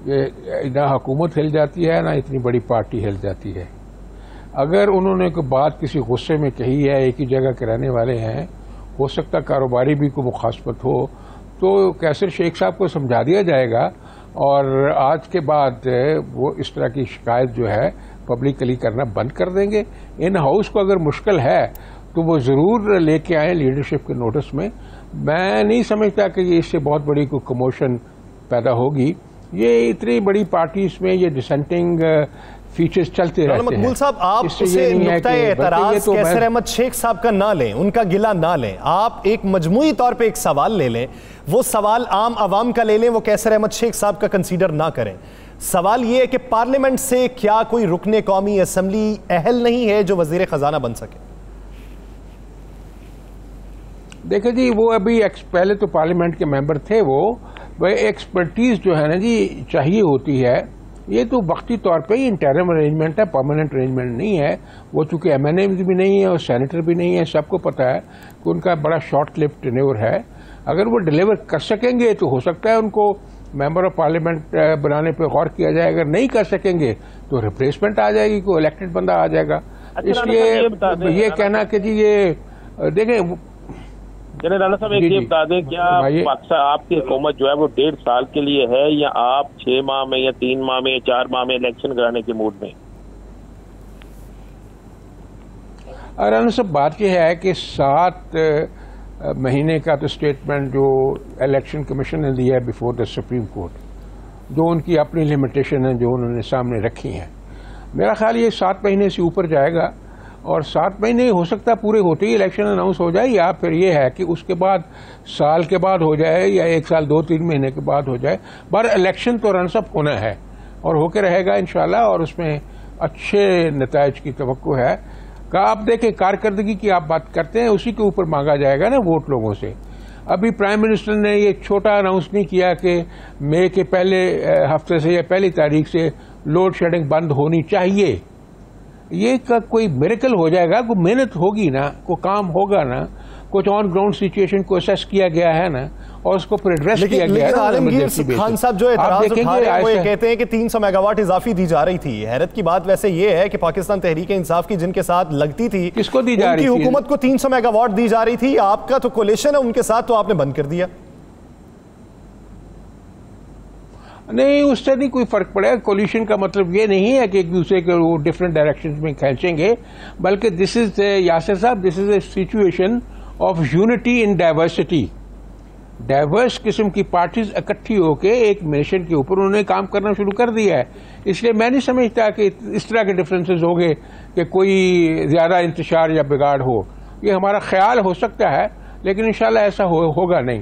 ना हुकूमत हिल जाती है, ना इतनी बड़ी पार्टी हिल जाती है। अगर उन्होंने कोई बात किसी गुस्से में कही है, एक ही जगह के रहने वाले हैं, हो सकता कारोबारी भी कोई मुखासमत हो, तो कैसर शेख साहब को समझा दिया जाएगा और आज के बाद वो इस तरह की शिकायत जो है पब्लिकली करना बंद कर देंगे। इन हाउस को अगर मुश्किल है तो वो ज़रूर लेके आए लीडरशिप के नोटिस में। मैं नहीं समझता कि ये इससे बहुत बड़ी कोई कमोशन पैदा होगी। ये इतनी बड़ी पार्टीज में ये डिसेंटिंग फीचर्स चलते रहते हैं। मकबूल साहब, आप उसे नुक्ता एतराज कैसर अहमद शेख साहब का ना लें, उनका गिला ना लें, आप एक मजमूई तौर पे एक सवाल ले लें, वो सवाल आम आवाम का ले लें, वो कैसर अहमद शेख साहब का कंसीडर ना करें। सवाल ये है कि पार्लियामेंट से क्या कोई रुकने कौमी असम्बली अहल नहीं है जो वजीर खजाना बन सके? देखिए जी, वो अभी पहले तो पार्लियामेंट के मेंबर थे, वो एक्सपर्टीज जो है ना जी चाहिए होती है। ये तो वक्ती तौर पे ही इंटरिम अरेंजमेंट है, परमानेंट अरेंजमेंट नहीं है। वो चूंकि MNA भी नहीं है और सेनेटर भी नहीं है, सबको पता है कि उनका बड़ा शॉर्ट लिव टेन्योर है। अगर वो डिलीवर कर सकेंगे तो हो सकता है उनको मेंबर ऑफ पार्लियामेंट बनाने पे गौर किया जाए। अगर नहीं कर सकेंगे तो रिप्लेसमेंट आ जाएगी, कोई इलेक्टेड बंदा आ जाएगा। इसलिए ये कहना कि जी ये देखें, चले राना साहब एक ये बता दें, क्या आपकी हुकूमत जो है वो 1.5 साल के लिए है या आप 6 माह में या 3 माह में या 4 माह में इलेक्शन कराने के मूड में? राना साहब, बात यह है कि 7 महीने का तो स्टेटमेंट जो इलेक्शन कमीशन ने दिया है बिफोर द सुप्रीम कोर्ट, जो उनकी अपनी लिमिटेशन है जो उन्होंने सामने रखी है, मेरा ख्याल ये 7 महीने से ऊपर जाएगा। और 7 महीने हो सकता पूरे होते ही इलेक्शन अनाउंस हो जाए, या फिर ये है कि उसके बाद साल के बाद हो जाए या 1 साल 2-3 महीने के बाद हो जाए। पर इलेक्शन तो रनसअप होना है और होके रहेगा इंशाल्लाह, और उसमें अच्छे नताइज की तवक्को है। आप देखें, कारकर्दगी की आप बात करते हैं, उसी के ऊपर मांगा जाएगा ना वोट लोगों से। अभी प्राइम मिनिस्टर ने ये छोटा अनाउंस नहीं किया कि मई के पहले हफ्ते से या पहली तारीख से लोड शेडिंग बंद होनी चाहिए। ये का कोई मिरेकल हो जाएगा, कोई मेहनत होगी ना, कोई काम होगा ना, कुछ ऑन ग्राउंड सिचुएशन को असेस किया गया है ना, और उसको फिर एड्रेस किया गया है। आलमगीर खान साहब जो एतराज उठा रहे हैं वो ये कहते हैं कि 300 मेगावाट इजाफी दी जा रही थी। हैरत की बात वैसे ये है कि पाकिस्तान तहरीक इंसाफ की जिनके साथ लगती थी, किसको दी जा रही थी? हुकूमत को 300 मेगावाट दी जा रही थी। आपका तो कोलिशन है उनके साथ, तो आपने बंद कर दिया। नहीं, उससे नहीं कोई फर्क पड़ेगा। कोलिशन का मतलब ये नहीं है कि एक दूसरे के वो डिफरेंट डायरेक्शंस में खींचेंगे, बल्कि दिस इज यासिर साहब, this is a situation of unity in diversity. Diverse किस्म की पार्टीज इकट्ठी होकर एक मिशन के ऊपर उन्होंने काम करना शुरू कर दिया है। इसलिए मैं नहीं समझता कि इस तरह के डिफरेंसेस हो गए कि कोई ज्यादा इंतशार या बिगाड़ हो। ये हमारा ख्याल हो सकता है, लेकिन इंशाल्लाह ऐसा होगा नहीं,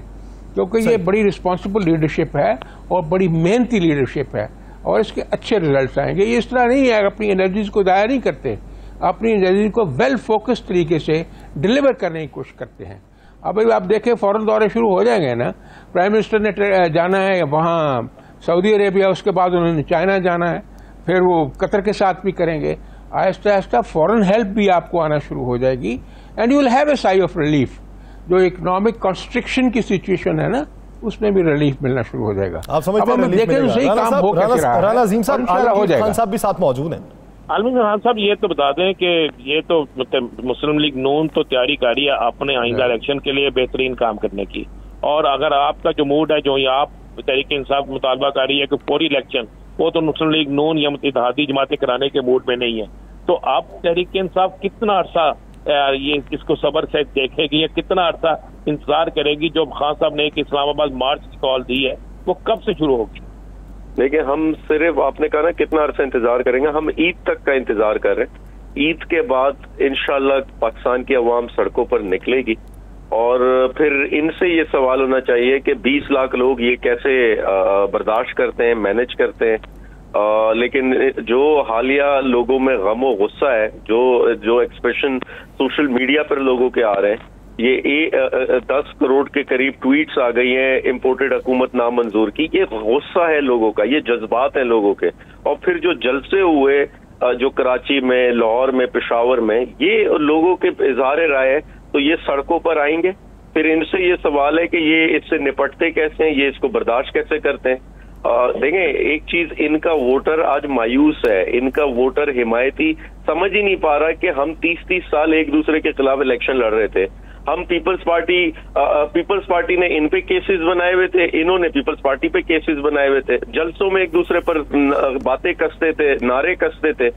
क्योंकि ये बड़ी रिस्पॉन्सिबल लीडरशिप है और बड़ी मेहनती लीडरशिप है और इसके अच्छे रिजल्ट्स आएंगे। ये इस तरह नहीं है, अपनी एनर्जीज को जाया नहीं करते। अपनी एजेंडा को वेल फोकस्ड तरीके से डिलीवर करने की कोशिश करते हैं। अब आप देखें फौरन दौरे शुरू हो जाएंगे ना। प्राइम मिनिस्टर ने जाना है वहाँ सऊदी अरेबिया, उसके बाद उन्होंने चाइना जाना है, फिर वो कतर के साथ भी करेंगे। आहिस्ता आहिस्ता फॉरेन हेल्प भी आपको आना शुरू हो जाएगी and you will have a sigh of relief. जो इकोनॉमिक कंस्ट्रक्शन की सिचुएशन है ना, उसमें भी रिलीफ मिलना शुरू हो जाएगा। आप समझते हैं देखें सही काम हो कैसे रहा है। राना अजीम साहब, आलमगीर खान साहब भी साथ मौजूद हैं। आलमगीर खान साहब, ये तो बता दें कि ये तो मुस्लिम लीग नून तो तैयारी कर रही है अपने आइंदा इलेक्शन के लिए बेहतरीन काम करने की, और अगर आपका जो मूड है, जो आप तहरीक इंसाफ मुतालबा कर रही है कि पूरी इलेक्शन, वो तो मुस्लिम लीग नून या इत्तेहादी जमातें कराने के मूड में नहीं है, तो आप तहरीक इंसाफ कितना अरसा ये इसको सब्र से देखेगी या कितना अरसा इंतजार करेगी? जो खान साहब ने एक इस्लामाबाद मार्च की कॉल दी है, वो कब से शुरू होगी? देखिए, हम सिर्फ, आपने कहा ना कितना अरसा इंतजार करेंगे, हम ईद तक का इंतजार कर रहे हैं। ईद के बाद इंशाल्लाह पाकिस्तान की अवाम सड़कों पर निकलेगी और फिर इनसे ये सवाल होना चाहिए कि 20 लाख लोग ये कैसे बर्दाश्त करते हैं, मैनेज करते हैं। लेकिन जो हालिया लोगों में गम और गुस्सा है, जो एक्सप्रेशन सोशल मीडिया पर लोगों के आ रहे हैं, ये 10 करोड़ के करीब ट्वीट्स आ गई हैं इम्पोर्टेड हुकूमत नामंजूर की, ये गुस्सा है लोगों का, ये जज्बात हैं लोगों के। और फिर जो जलसे हुए जो कराची में, लाहौर में, पेशावर में, ये लोगों के इजहार राय है, तो ये सड़कों पर आएंगे। फिर इनसे ये सवाल है कि ये इससे निपटते कैसे हैं, ये इसको बर्दाश्त कैसे करते हैं। देखें, एक चीज, इनका वोटर आज मायूस है, इनका वोटर हिमायती समझ ही नहीं पा रहा कि हम 30-30 साल एक दूसरे के खिलाफ इलेक्शन लड़ रहे थे। हम पीपल्स पार्टी ने इन पे केसेस बनाए हुए थे, इन्होंने पीपल्स पार्टी पे केसेस बनाए हुए थे, जलसों में एक दूसरे पर बातें कसते थे, नारे कसते थे।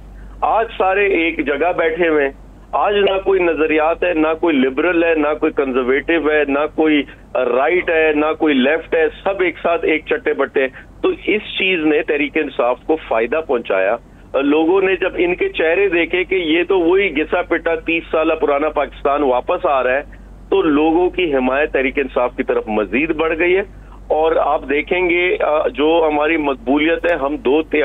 आज सारे एक जगह बैठे हुए, आज ना कोई नजरियात है, ना कोई लिबरल है, ना कोई कंजर्वेटिव है, ना कोई राइट है, ना कोई लेफ्ट है, सब एक साथ एक चट्टे बट्टे। तो इस चीज ने तहरीक इंसाफ को फायदा पहुंचाया। लोगों ने जब इनके चेहरे देखे कि ये तो वही घिसा पिटा 30 साल पुराना पाकिस्तान वापस आ रहा है, तो लोगों की हिमायत तहरीक इंसाफ की तरफ मजीद बढ़ गई है। और आप देखेंगे जो हमारी मकबूलियत है, हम 2/3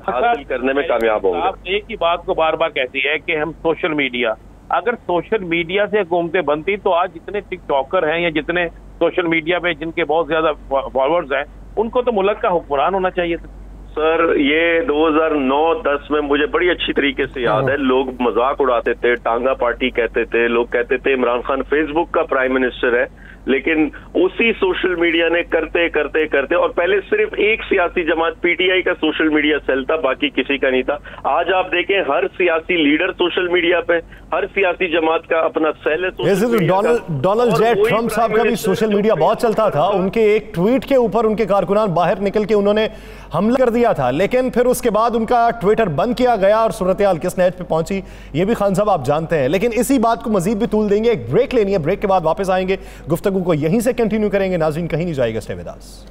हासिल करने में कामयाब होंगे। आप एक ही बात को बार बार कहती है कि हम सोशल मीडिया, अगर सोशल मीडिया से हुकूमतें बनती तो आज जितने टिकटॉकर हैं या जितने सोशल मीडिया पे जिनके बहुत ज्यादा फॉलोअर्स हैं, उनको तो मुल्क का हुक्मरान होना चाहिए था। सर, ये 2009-10 में मुझे बड़ी अच्छी तरीके से याद है, लोग मजाक उड़ाते थे, टांगा पार्टी कहते थे, लोग कहते थे इमरान खान फेसबुक का प्राइम मिनिस्टर है। लेकिन उसी सोशल मीडिया ने करते करते करते, और पहले सिर्फ एक सियासी जमात पीटीआई का सोशल मीडिया सेल था, बाकी किसी का नहीं था। आज आप देखें हर सियासी लीडर सोशल मीडिया पे, हर सियासी जमात का अपना सेल है। डोनाल्ड जे ट्रम्प साहब का भी सोशल मीडिया बहुत चलता था। उनके एक ट्वीट के ऊपर उनके कारकुनान बाहर निकल के उन्होंने हमला कर दिया था, लेकिन फिर उसके बाद उनका ट्विटर बंद किया गया और सूरत हाल किस नहज पे पहुंची ये भी खान साहब आप जानते हैं। लेकिन इसी बात को मजीद भी तूल देंगे, एक ब्रेक लेनी है, ब्रेक के बाद वापस आएंगे, गुफ्तगू को यहीं से कंटिन्यू करेंगे। नाज़रीन, कहीं नहीं जाएगा, स्टे विद अस।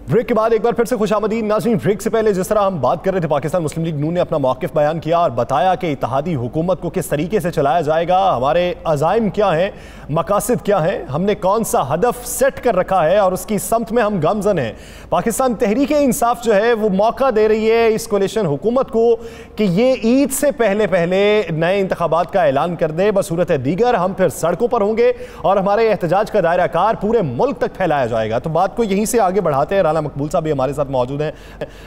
ब्रेक के बाद एक बार फिर से खुशामदीद। नाज़रीन, ब्रेक से पहले जिस तरह हम बात कर रहे थे, पाकिस्तान मुस्लिम लीग नून ने अपना मौक़िफ़ बयान किया और बताया कि इत्तेहादी हुकूमत को किस तरीके से चलाया जाएगा, हमारे अज़ाइम क्या हैं, मकासद क्या हैं, हमने कौन सा हदफ सेट कर रखा है और उसकी समत में हम गामज़न हैं। पाकिस्तान तहरीक इंसाफ जो है वो मौका दे रही है इस कोलिशन हुकूमत को कि ये ईद से पहले पहले नए इंतखाबात का ऐलान कर दे। बसूरत दीगर हम फिर सड़कों पर होंगे और हमारे एहतजाज का दायरा कार पूरे मुल्क तक फैलाया जाएगा। तो बात को यहीं से आगे बढ़ाते हैं। राना मकबूल साहब भी हमारे साथ मौजूद हैं,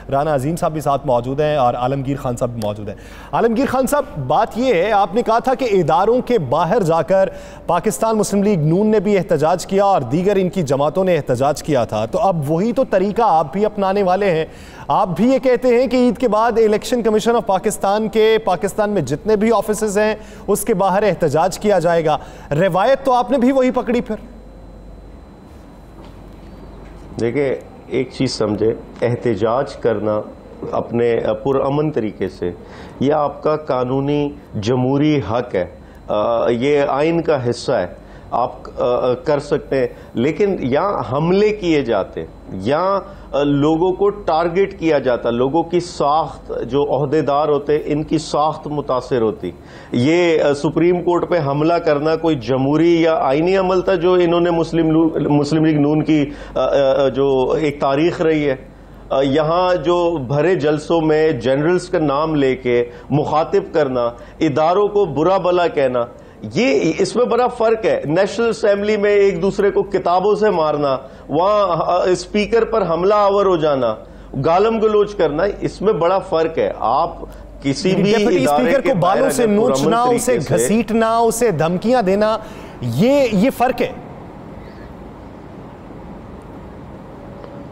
राना अजीम साहब भी साथ मौजूद हैं और आलमगीर खान साहब भी मौजूद हैं। आलमगीर खान साहब, बात यह है, आपने कहा था कि इदारों के बाहर जाकर पाकिस्तान मुस्लिम लीग नून ने भी एहतजाज किया और दीगर इनकी जमातों ने एहतजाज किया था, तो अब वही तो तरीका आप भी अपनाने वाले हैं। आप भी ये कहते हैं कि ईद के बाद इलेक्शन कमीशन ऑफ पाकिस्तान के पाकिस्तान में जितने भी ऑफिसेज हैं उसके बाहर एहतजाज किया जाएगा। रिवायत तो आपने भी वही पकड़ी। फिर देखिए, एक चीज़ समझे, एहतजाज करना अपने पुरअमन तरीके से यह आपका कानूनी जमहूरी हक है, ये आइन का हिस्सा है। आप कर सकते हैं, लेकिन यहाँ हमले किए जाते, यहाँ लोगों को टारगेट किया जाता, लोगों की साख्त, जो ओहदेदार होते इनकी साख्त मुतासिर होती। ये सुप्रीम कोर्ट पे हमला करना कोई जमहूरी या आईनी अमल था जो इन्होंने मुस्लिम लीग नून की जो एक तारीख रही है। यहाँ जो भरे जलसों में जनरल्स का नाम लेके मुखातिब करना, इदारों को बुरा भला कहना, ये इसमें बड़ा फर्क है। नेशनल असेंबली में एक दूसरे को किताबों से मारना, वहां स्पीकर पर हमला आवर हो जाना, गालम गलोच करना, इसमें बड़ा फर्क है। आप किसी भी स्पीकर को बालों से नोचना, उसे घसीटना, उसे धमकियां देना, ये फर्क है।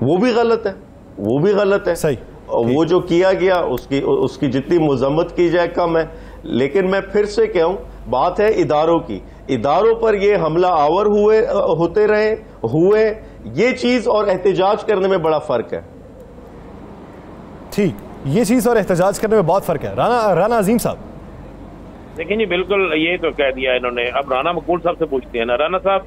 वो भी गलत है, वो भी गलत है। सही। वो जो किया गया उसकी जितनी मजम्मत की जाए कम है। लेकिन मैं फिर से कहूं, बात है इदारों की। इदारों पर ये हमला आवर होते हुए ये चीज और एहतजाज करने में बड़ा फर्क है। ठीक, ये चीज और एहतजाज करने में बहुत फर्क है। राना अजीम साहब, देखिए जी, बिल्कुल ये तो कह दिया इन्होंने। अब राना मकबूल साहब से पूछते हैं ना, राना साहब,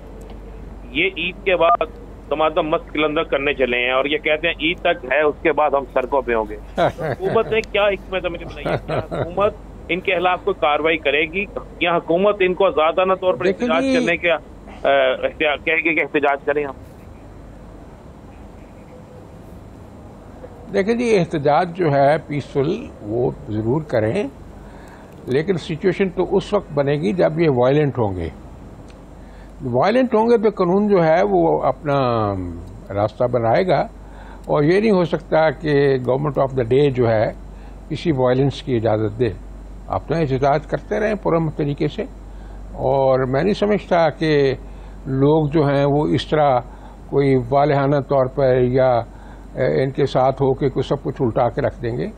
ये ईद के बाद तमाम मस्त कलंदर करने चले हैं और ये कहते हैं ईद तक है, उसके बाद हम सड़कों पे होंगे। हुकूमत ने क्या हिकमत अमली बनाई है? क्या हुकूमत इनके खिलाफ कोई कार्रवाई करेगी या हुकूमत इनको आजादाना तौर पर एहतजाज करने का कहेगी कि एहतजाज करें हम? देखिए जी, एहतजाज जो है पीसफुल वो जरूर करें, लेकिन सिचुएशन तो उस वक्त बनेगी जब ये वायलेंट होंगे। वायलेंट होंगे तो कानून जो है वो अपना रास्ता बनाएगा, और ये नहीं हो सकता कि गवर्नमेंट ऑफ द डे जो है किसी वायलेंस की इजाज़त दे। अपना एहतजाज करते रहें पुरअमन तरीके से, और मैं नहीं समझता कि लोग जो हैं वो इस तरह कोई वालहाना तौर पर या इनके साथ हो के कुछ सब कुछ उल्टा के रख देंगे।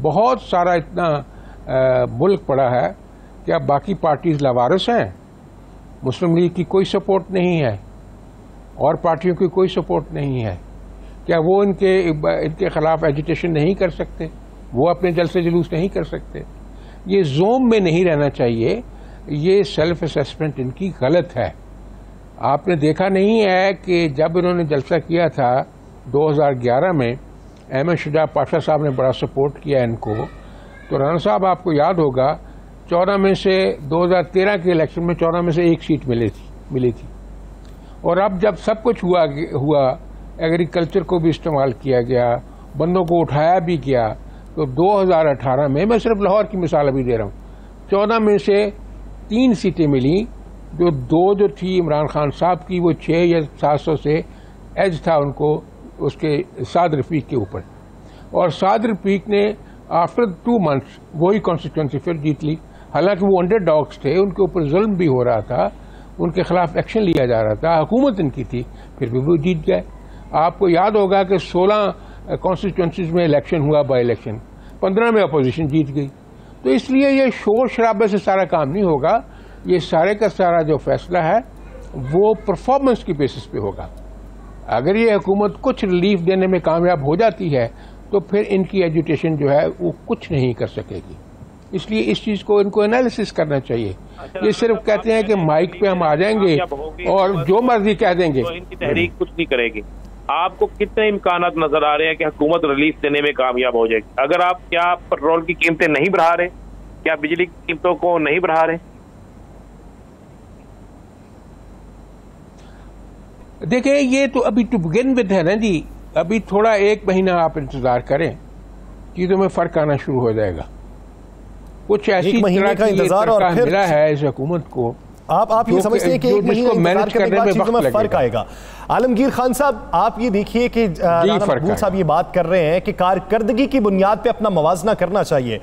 बहुत सारा इतना मुल्क पड़ा है कि अब बाकी पार्टीज लवारिस हैं, मुस्लिम लीग की कोई सपोर्ट नहीं है और पार्टियों की कोई सपोर्ट नहीं है। क्या वो इनके खिलाफ एजिटेशन नहीं कर सकते? वो अपने जलसे जुलूस नहीं कर सकते? ये जोम में नहीं रहना चाहिए। ये सेल्फ असेसमेंट इनकी गलत है। आपने देखा नहीं है कि जब इन्होंने जलसा किया था 2011 में, अहमद शुजा पाशा साहब ने बड़ा सपोर्ट किया इनको। तो राना साहब, आपको याद होगा 14 में से 2013 के इलेक्शन में 14 में से एक सीट मिली थी। और अब जब सब कुछ हुआ एग्रीकल्चर को भी इस्तेमाल किया गया, बंदों को उठाया भी गया, तो 2018 में, मैं सिर्फ लाहौर की मिसाल अभी दे रहा हूँ, 14 में से 3 सीटें मिली। जो 2 जो थी इमरान खान साहब की, वो 6 या 700 से एज था उनको उसके साद रफीक के ऊपर, और साद रफीक ने आफ्टर 2 मंथ्स वही कॉन्स्टिट्यूंसी फिर जीत ली। हालांकि वो अंडर डॉग्स थे, उनके ऊपर जुल्म भी हो रहा था, उनके खिलाफ एक्शन लिया जा रहा था, हुकूमत इनकी थी, फिर भी वो जीत गए। आपको याद होगा कि 16 कॉन्स्टिट्यूंसीज में इलेक्शन हुआ, बाई इलेक्शन, 15 में अपोजिशन जीत गई। तो इसलिए ये शोर शराबे से सारा काम नहीं होगा। ये सारे का सारा जो फैसला है वो परफॉर्मेंस की बेसिस पे होगा। अगर ये हुकूमत कुछ रिलीफ देने में कामयाब हो जाती है तो फिर इनकी एजुटेशन जो है वो कुछ नहीं कर सकेगी। इसलिए इस चीज को इनको एनालिसिस करना चाहिए। ये सिर्फ कहते हैं कि माइक पे हम आ जाएंगे और जो मर्जी कह देंगे, तो इनकी तहरीक कुछ नहीं करेगी। आपको कितने इम्कान नजर आ रहे हैं कि हुकूमत रिलीफ देने में कामयाब हो जाएगी? अगर आप, क्या पेट्रोल की कीमतें नहीं बढ़ा रहे, क्या बिजली की कीमतों को नहीं बढ़ा रहे? देखिए, ये तो अभी टू बिगिन विद है ना जी। अभी थोड़ा 1 महीना आप इंतजार करें, चीजों में फर्क आना शुरू हो जाएगा। कुछ ऐसी महीने का इंतजार और फिर मिला है इस हुकूमत को। आप ये समझते हैं कि 1 महीने मैनेज करने में चीजों में फर्क आएगा? आलमगीर खान साहब, आप ये देखिए कि राना मकबूल साहब ये बात कर रहे हैं कि कारकर्दगी की बुनियाद पे अपना मवाजना करना चाहिए।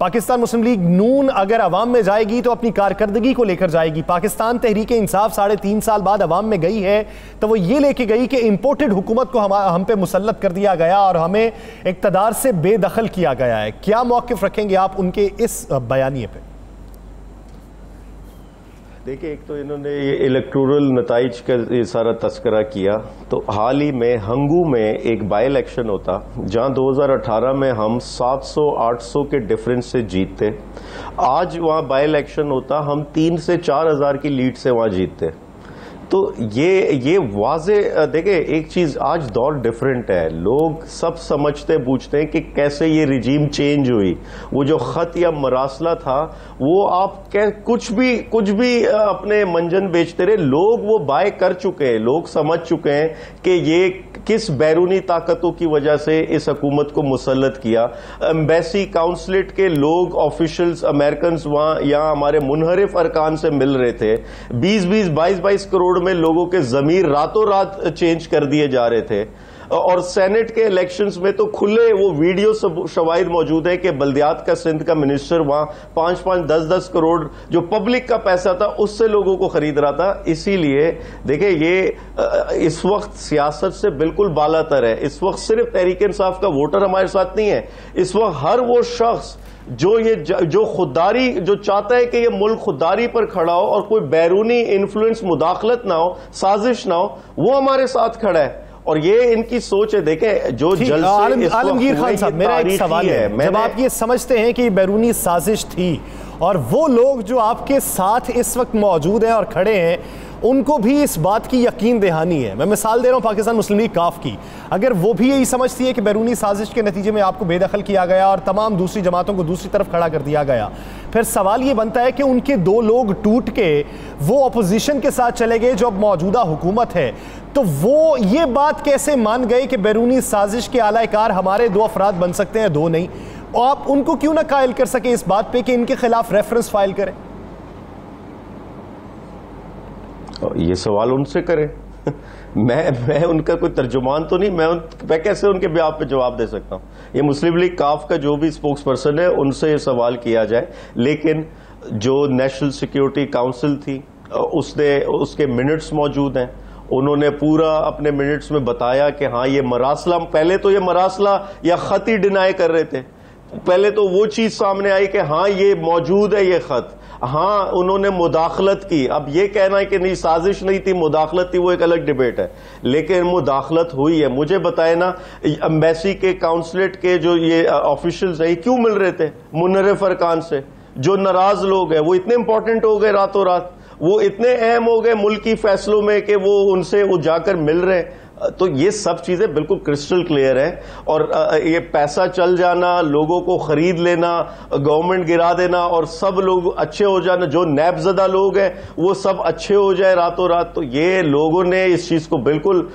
पाकिस्तान मुस्लिम लीग नून अगर अवाम में जाएगी तो अपनी कारकर्दगी को लेकर जाएगी। पाकिस्तान तहरीक इंसाफ 3.5 साल बाद अवाम में गई है तो वो ये लेके गई कि इंपोर्टेड हुकूमत को हम पे मुसल्लत कर दिया गया और हमें इक़्तिदार से बेदखल किया गया है। क्या मौक़िफ़ रखेंगे आप उनके इस बयानिए पे? देखिए, एक तो इन्होंने ये इलेक्टोरल नताइज का ये सारा तस्करा किया, तो हाल ही में हंगू में एक बाई इलेक्शन होता जहां 2018 में हम 700-800 के डिफरेंस से जीतते। आज वहां बाई इलेक्शन होता, हम 3 से 4 हज़ार की लीड से वहां जीतते। तो ये वाजे देखिए, एक चीज, आज दौर डिफरेंट है। लोग सब समझते बूझते हैं कि कैसे ये रिजीम चेंज हुई। वो जो खत या मरासला था, वो आप कुछ भी अपने मंजन बेचते रहे, लोग वो बाय कर चुके हैं। लोग समझ चुके हैं कि ये किस बैरूनी ताकतों की वजह से इस हुकूमत को मुसल्लत किया। एम्बेसी काउंसलेट के लोग, ऑफिशियल्स, अमेरिकन वहां यहाँ हमारे मुनहरिफ अरकान से मिल रहे थे। 20-20, 22-22 करोड़ में लोगों के जमीर रातों रात चेंज कर दिए जा रहे थे। और सेनेट के इलेक्शंस में तो खुले वो वीडियो शवाहिद मौजूद है कि बल्दियात का सिंध का मिनिस्टर वहां 5-5, 10-10 करोड़ जो पब्लिक का पैसा था उससे लोगों को खरीद रहा था। इसीलिए देखिए, ये इस वक्त सियासत से बिल्कुल बालातर है। इस वक्त सिर्फ तहरीक इंसाफ का वोटर हमारे साथ नहीं है, इस वक्त हर वो शख्स जो खुददारी, जो चाहता है कि ये मुल्क खुददारी पर खड़ा हो और कोई बैरूनी इन्फ्लुएंस, मुदाखलत ना हो, साजिश ना हो, वो हमारे साथ खड़ा है। और ये इनकी सोच है। देखें, जो आलमगीर खान साहब, मेरा एक सवाल है, जब आप ये समझते हैं कि बैरूनी साजिश थी और वो लोग जो आपके साथ इस वक्त मौजूद हैं और खड़े हैं, उनको भी इस बात की यकीन दहानी है। मैं मिसाल दे रहा हूं पाकिस्तान मुस्लिम लीग काफ की, अगर वो भी यही समझती है कि बैरूनी साजिश के नतीजे में आपको बेदखल किया गया और तमाम दूसरी जमातों को दूसरी तरफ खड़ा कर दिया गया, फिर सवाल ये बनता है कि उनके 2 लोग टूट के वो अपोजिशन के साथ चले गए जो अब मौजूदा हुकूमत है, तो वो ये बात कैसे मान गए कि बैरूनी साजिश के आलाकार हमारे 2 अफराद बन सकते हैं, 2 नहीं? और आप उनको क्यों ना कायल कर सके इस बात पे कि इनके खिलाफ रेफरेंस फाइल करें? ये सवाल उनसे करें। मैं उनका कोई तर्जुमान तो नहीं, मैं कैसे उनके ब्याह पे जवाब दे सकता हूं? ये मुस्लिम लीग काफ का जो भी स्पोक्स पर्सन है, उनसे ये सवाल किया जाए। लेकिन जो नेशनल सिक्योरिटी काउंसिल थी, उसके मिनट्स मौजूद हैं। उन्होंने पूरा अपने मिनट्स में बताया कि हाँ, ये मरासला, पहले तो ये मरासला या खत ही डिनाई कर रहे थे। पहले तो वो चीज सामने आई कि हाँ, ये मौजूद है, ये खत। हाँ, उन्होंने मुदाखलत की। अब ये कहना है कि नहीं, साजिश नहीं थी, मुदाखलत थी, वो एक अलग डिबेट है। लेकिन मुदाखलत हुई है। मुझे बताए ना, एम्बेसी के, काउंसलेट के जो ये ऑफिशियल्स हैं, क्यों मिल रहे थे मुनहरिफ अरकान से? जो नाराज लोग हैं, वो इतने इंपॉर्टेंट हो गए रातों रात, वो इतने अहम हो गए मुल्की फैसलों में कि वो उनसे वो जाकर मिल रहे हैं। तो ये सब चीजें बिल्कुल क्रिस्टल क्लियर है। और ये पैसा चल जाना, लोगों को खरीद लेना, गवर्नमेंट गिरा देना और सब लोग अच्छे हो जाना, जो नैबजदा लोग हैं वो सब अच्छे हो जाए रातों रात, तो ये लोगों ने इस चीज को बिल्कुल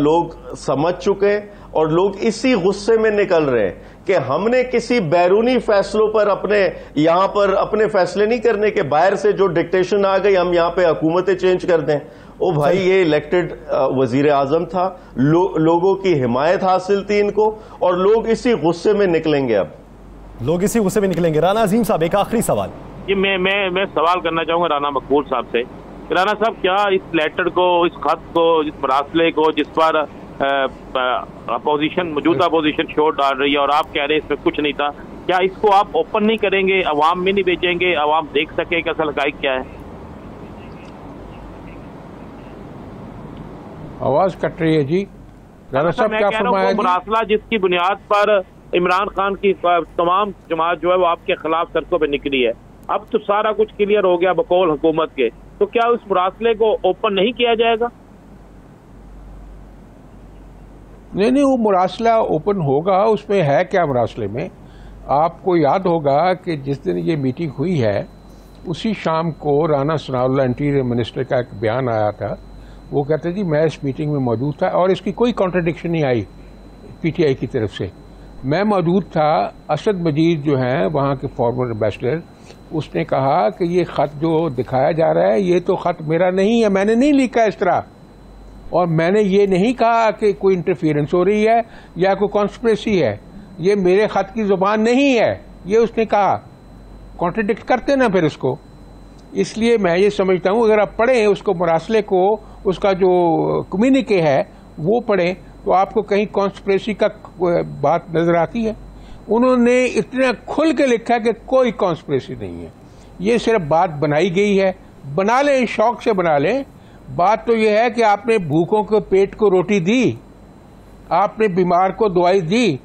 लोग समझ चुके हैं। और लोग इसी गुस्से में निकल रहे हैं कि हमने किसी बैरूनी फैसलों पर यहां पर अपने फैसले नहीं करने के, बाहर से जो डिक्टेशन आ गई, हम यहां पे हुकूमतें चेंज कर दें। ओ भाई, ये इलेक्टेड वजीर आजम था, लोगों की हिमायत हासिल थी इनको, और लोग इसी गुस्से में निकलेंगे। अब लोग इसी गुस्से में निकलेंगे। राना अजीम साहब, एक आखिरी सवाल। ये मैं सवाल करना चाहूंगा राना मकबूल साहब से। राना साहब, क्या इस लेटर को, इस खत को, इस मरासले को, जिस पर अपोजिशन, मौजूदा अपोजिशन शोर डाल रही है और आप कह रहे हैं इसमें कुछ नहीं था, क्या इसको आप ओपन नहीं करेंगे, अवाम में नहीं भेजेंगे, अवाम देख सके कि असल हक़ाइक़ क्या है? आवाज कट रही है जी। राना साहब, क्या फरमाया? मरासला जिसकी बुनियाद पर इमरान खान की तमाम जमात जो है वो आपके खिलाफ सड़कों पे निकली है, अब तो सारा कुछ क्लियर हो गया बकौल हुकूमत के, तो क्या उस मरासले को ओपन नहीं किया जाएगा? नहीं, वो मुरासला ओपन होगा। उसमें है क्या मुरासले में? आपको याद होगा कि जिस दिन ये मीटिंग हुई है, उसी शाम को राना सनाउल्लाह इंटीरियर मिनिस्टर का एक बयान आया था। वो कहते जी, मैं इस मीटिंग में मौजूद था और इसकी कोई कॉन्ट्रडिक्शन नहीं आई पीटीआई की तरफ से। मैं मौजूद था। असद मजीद जो हैं वहाँ के फॉर्मर एम्बेसडर, उसने कहा कि ये ख़त जो दिखाया जा रहा है, ये तो ख़त मेरा नहीं है, मैंने नहीं लिखा इस तरह, और मैंने ये नहीं कहा कि कोई इंटरफियरेंस हो रही है या कोई कॉन्स्पिरेसी है, ये मेरे ख़त की ज़ुबान नहीं है, ये उसने कहा। कॉन्ट्रडिक्ट करते ना फिर उसको। इसलिए मैं ये समझता हूँ, अगर आप पढ़ें उसको, मरासले को, उसका जो कम्युनिके है वो पढ़ें, तो आपको कहीं कॉन्स्पिरेसी का बात नजर आती है। उन्होंने इतना खुल के लिखा कि कोई कॉन्स्पिरेसी नहीं है, ये सिर्फ बात बनाई गई है बना लें, शौक से बना लें। बात तो यह है कि आपने भूखों को पेट को रोटी दी, आपने बीमार को दवाई दी,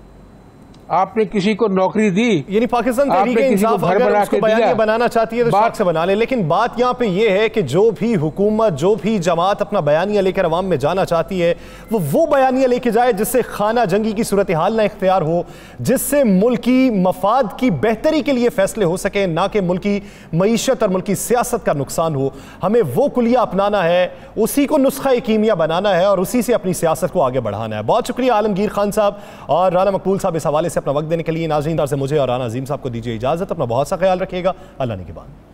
आपने किसी को नौकरी दी, यानी पाकिस्तान तहरीक इंसाफ अगर उसको बयानिया बनाना चाहती है तो शौक से बना ले। लेकिन बात यहाँ पे ये है कि जो भी हुकूमत, जो भी जमात अपना बयानिया लेकर अवाम में जाना चाहती है, वो बयानिया लेके जाए जिससे खाना जंगी की सूरत हाल ना इख्तियार हो, जिससे मुल्की मफाद की बेहतरी के लिए फैसले हो सके, ना कि मुल्की मईशत और मुल्की सियासत का नुकसान हो। हमें वो कुलिया अपनाना है, उसी को नुस्खा कीमिया बनाना है और उसी से अपनी सियासत को आगे बढ़ाना है। बहुत शुक्रिया आलमगीर खान साहब और राना मकबूल साहब इस हवाले से अपना वक्त देने के लिए। नाज़रीन से मुझे और राना अजीम साहब को दीजिए इजाज़त। अपना बहुत सा ख्याल रखिएगा। अल्लाह ने के बाद।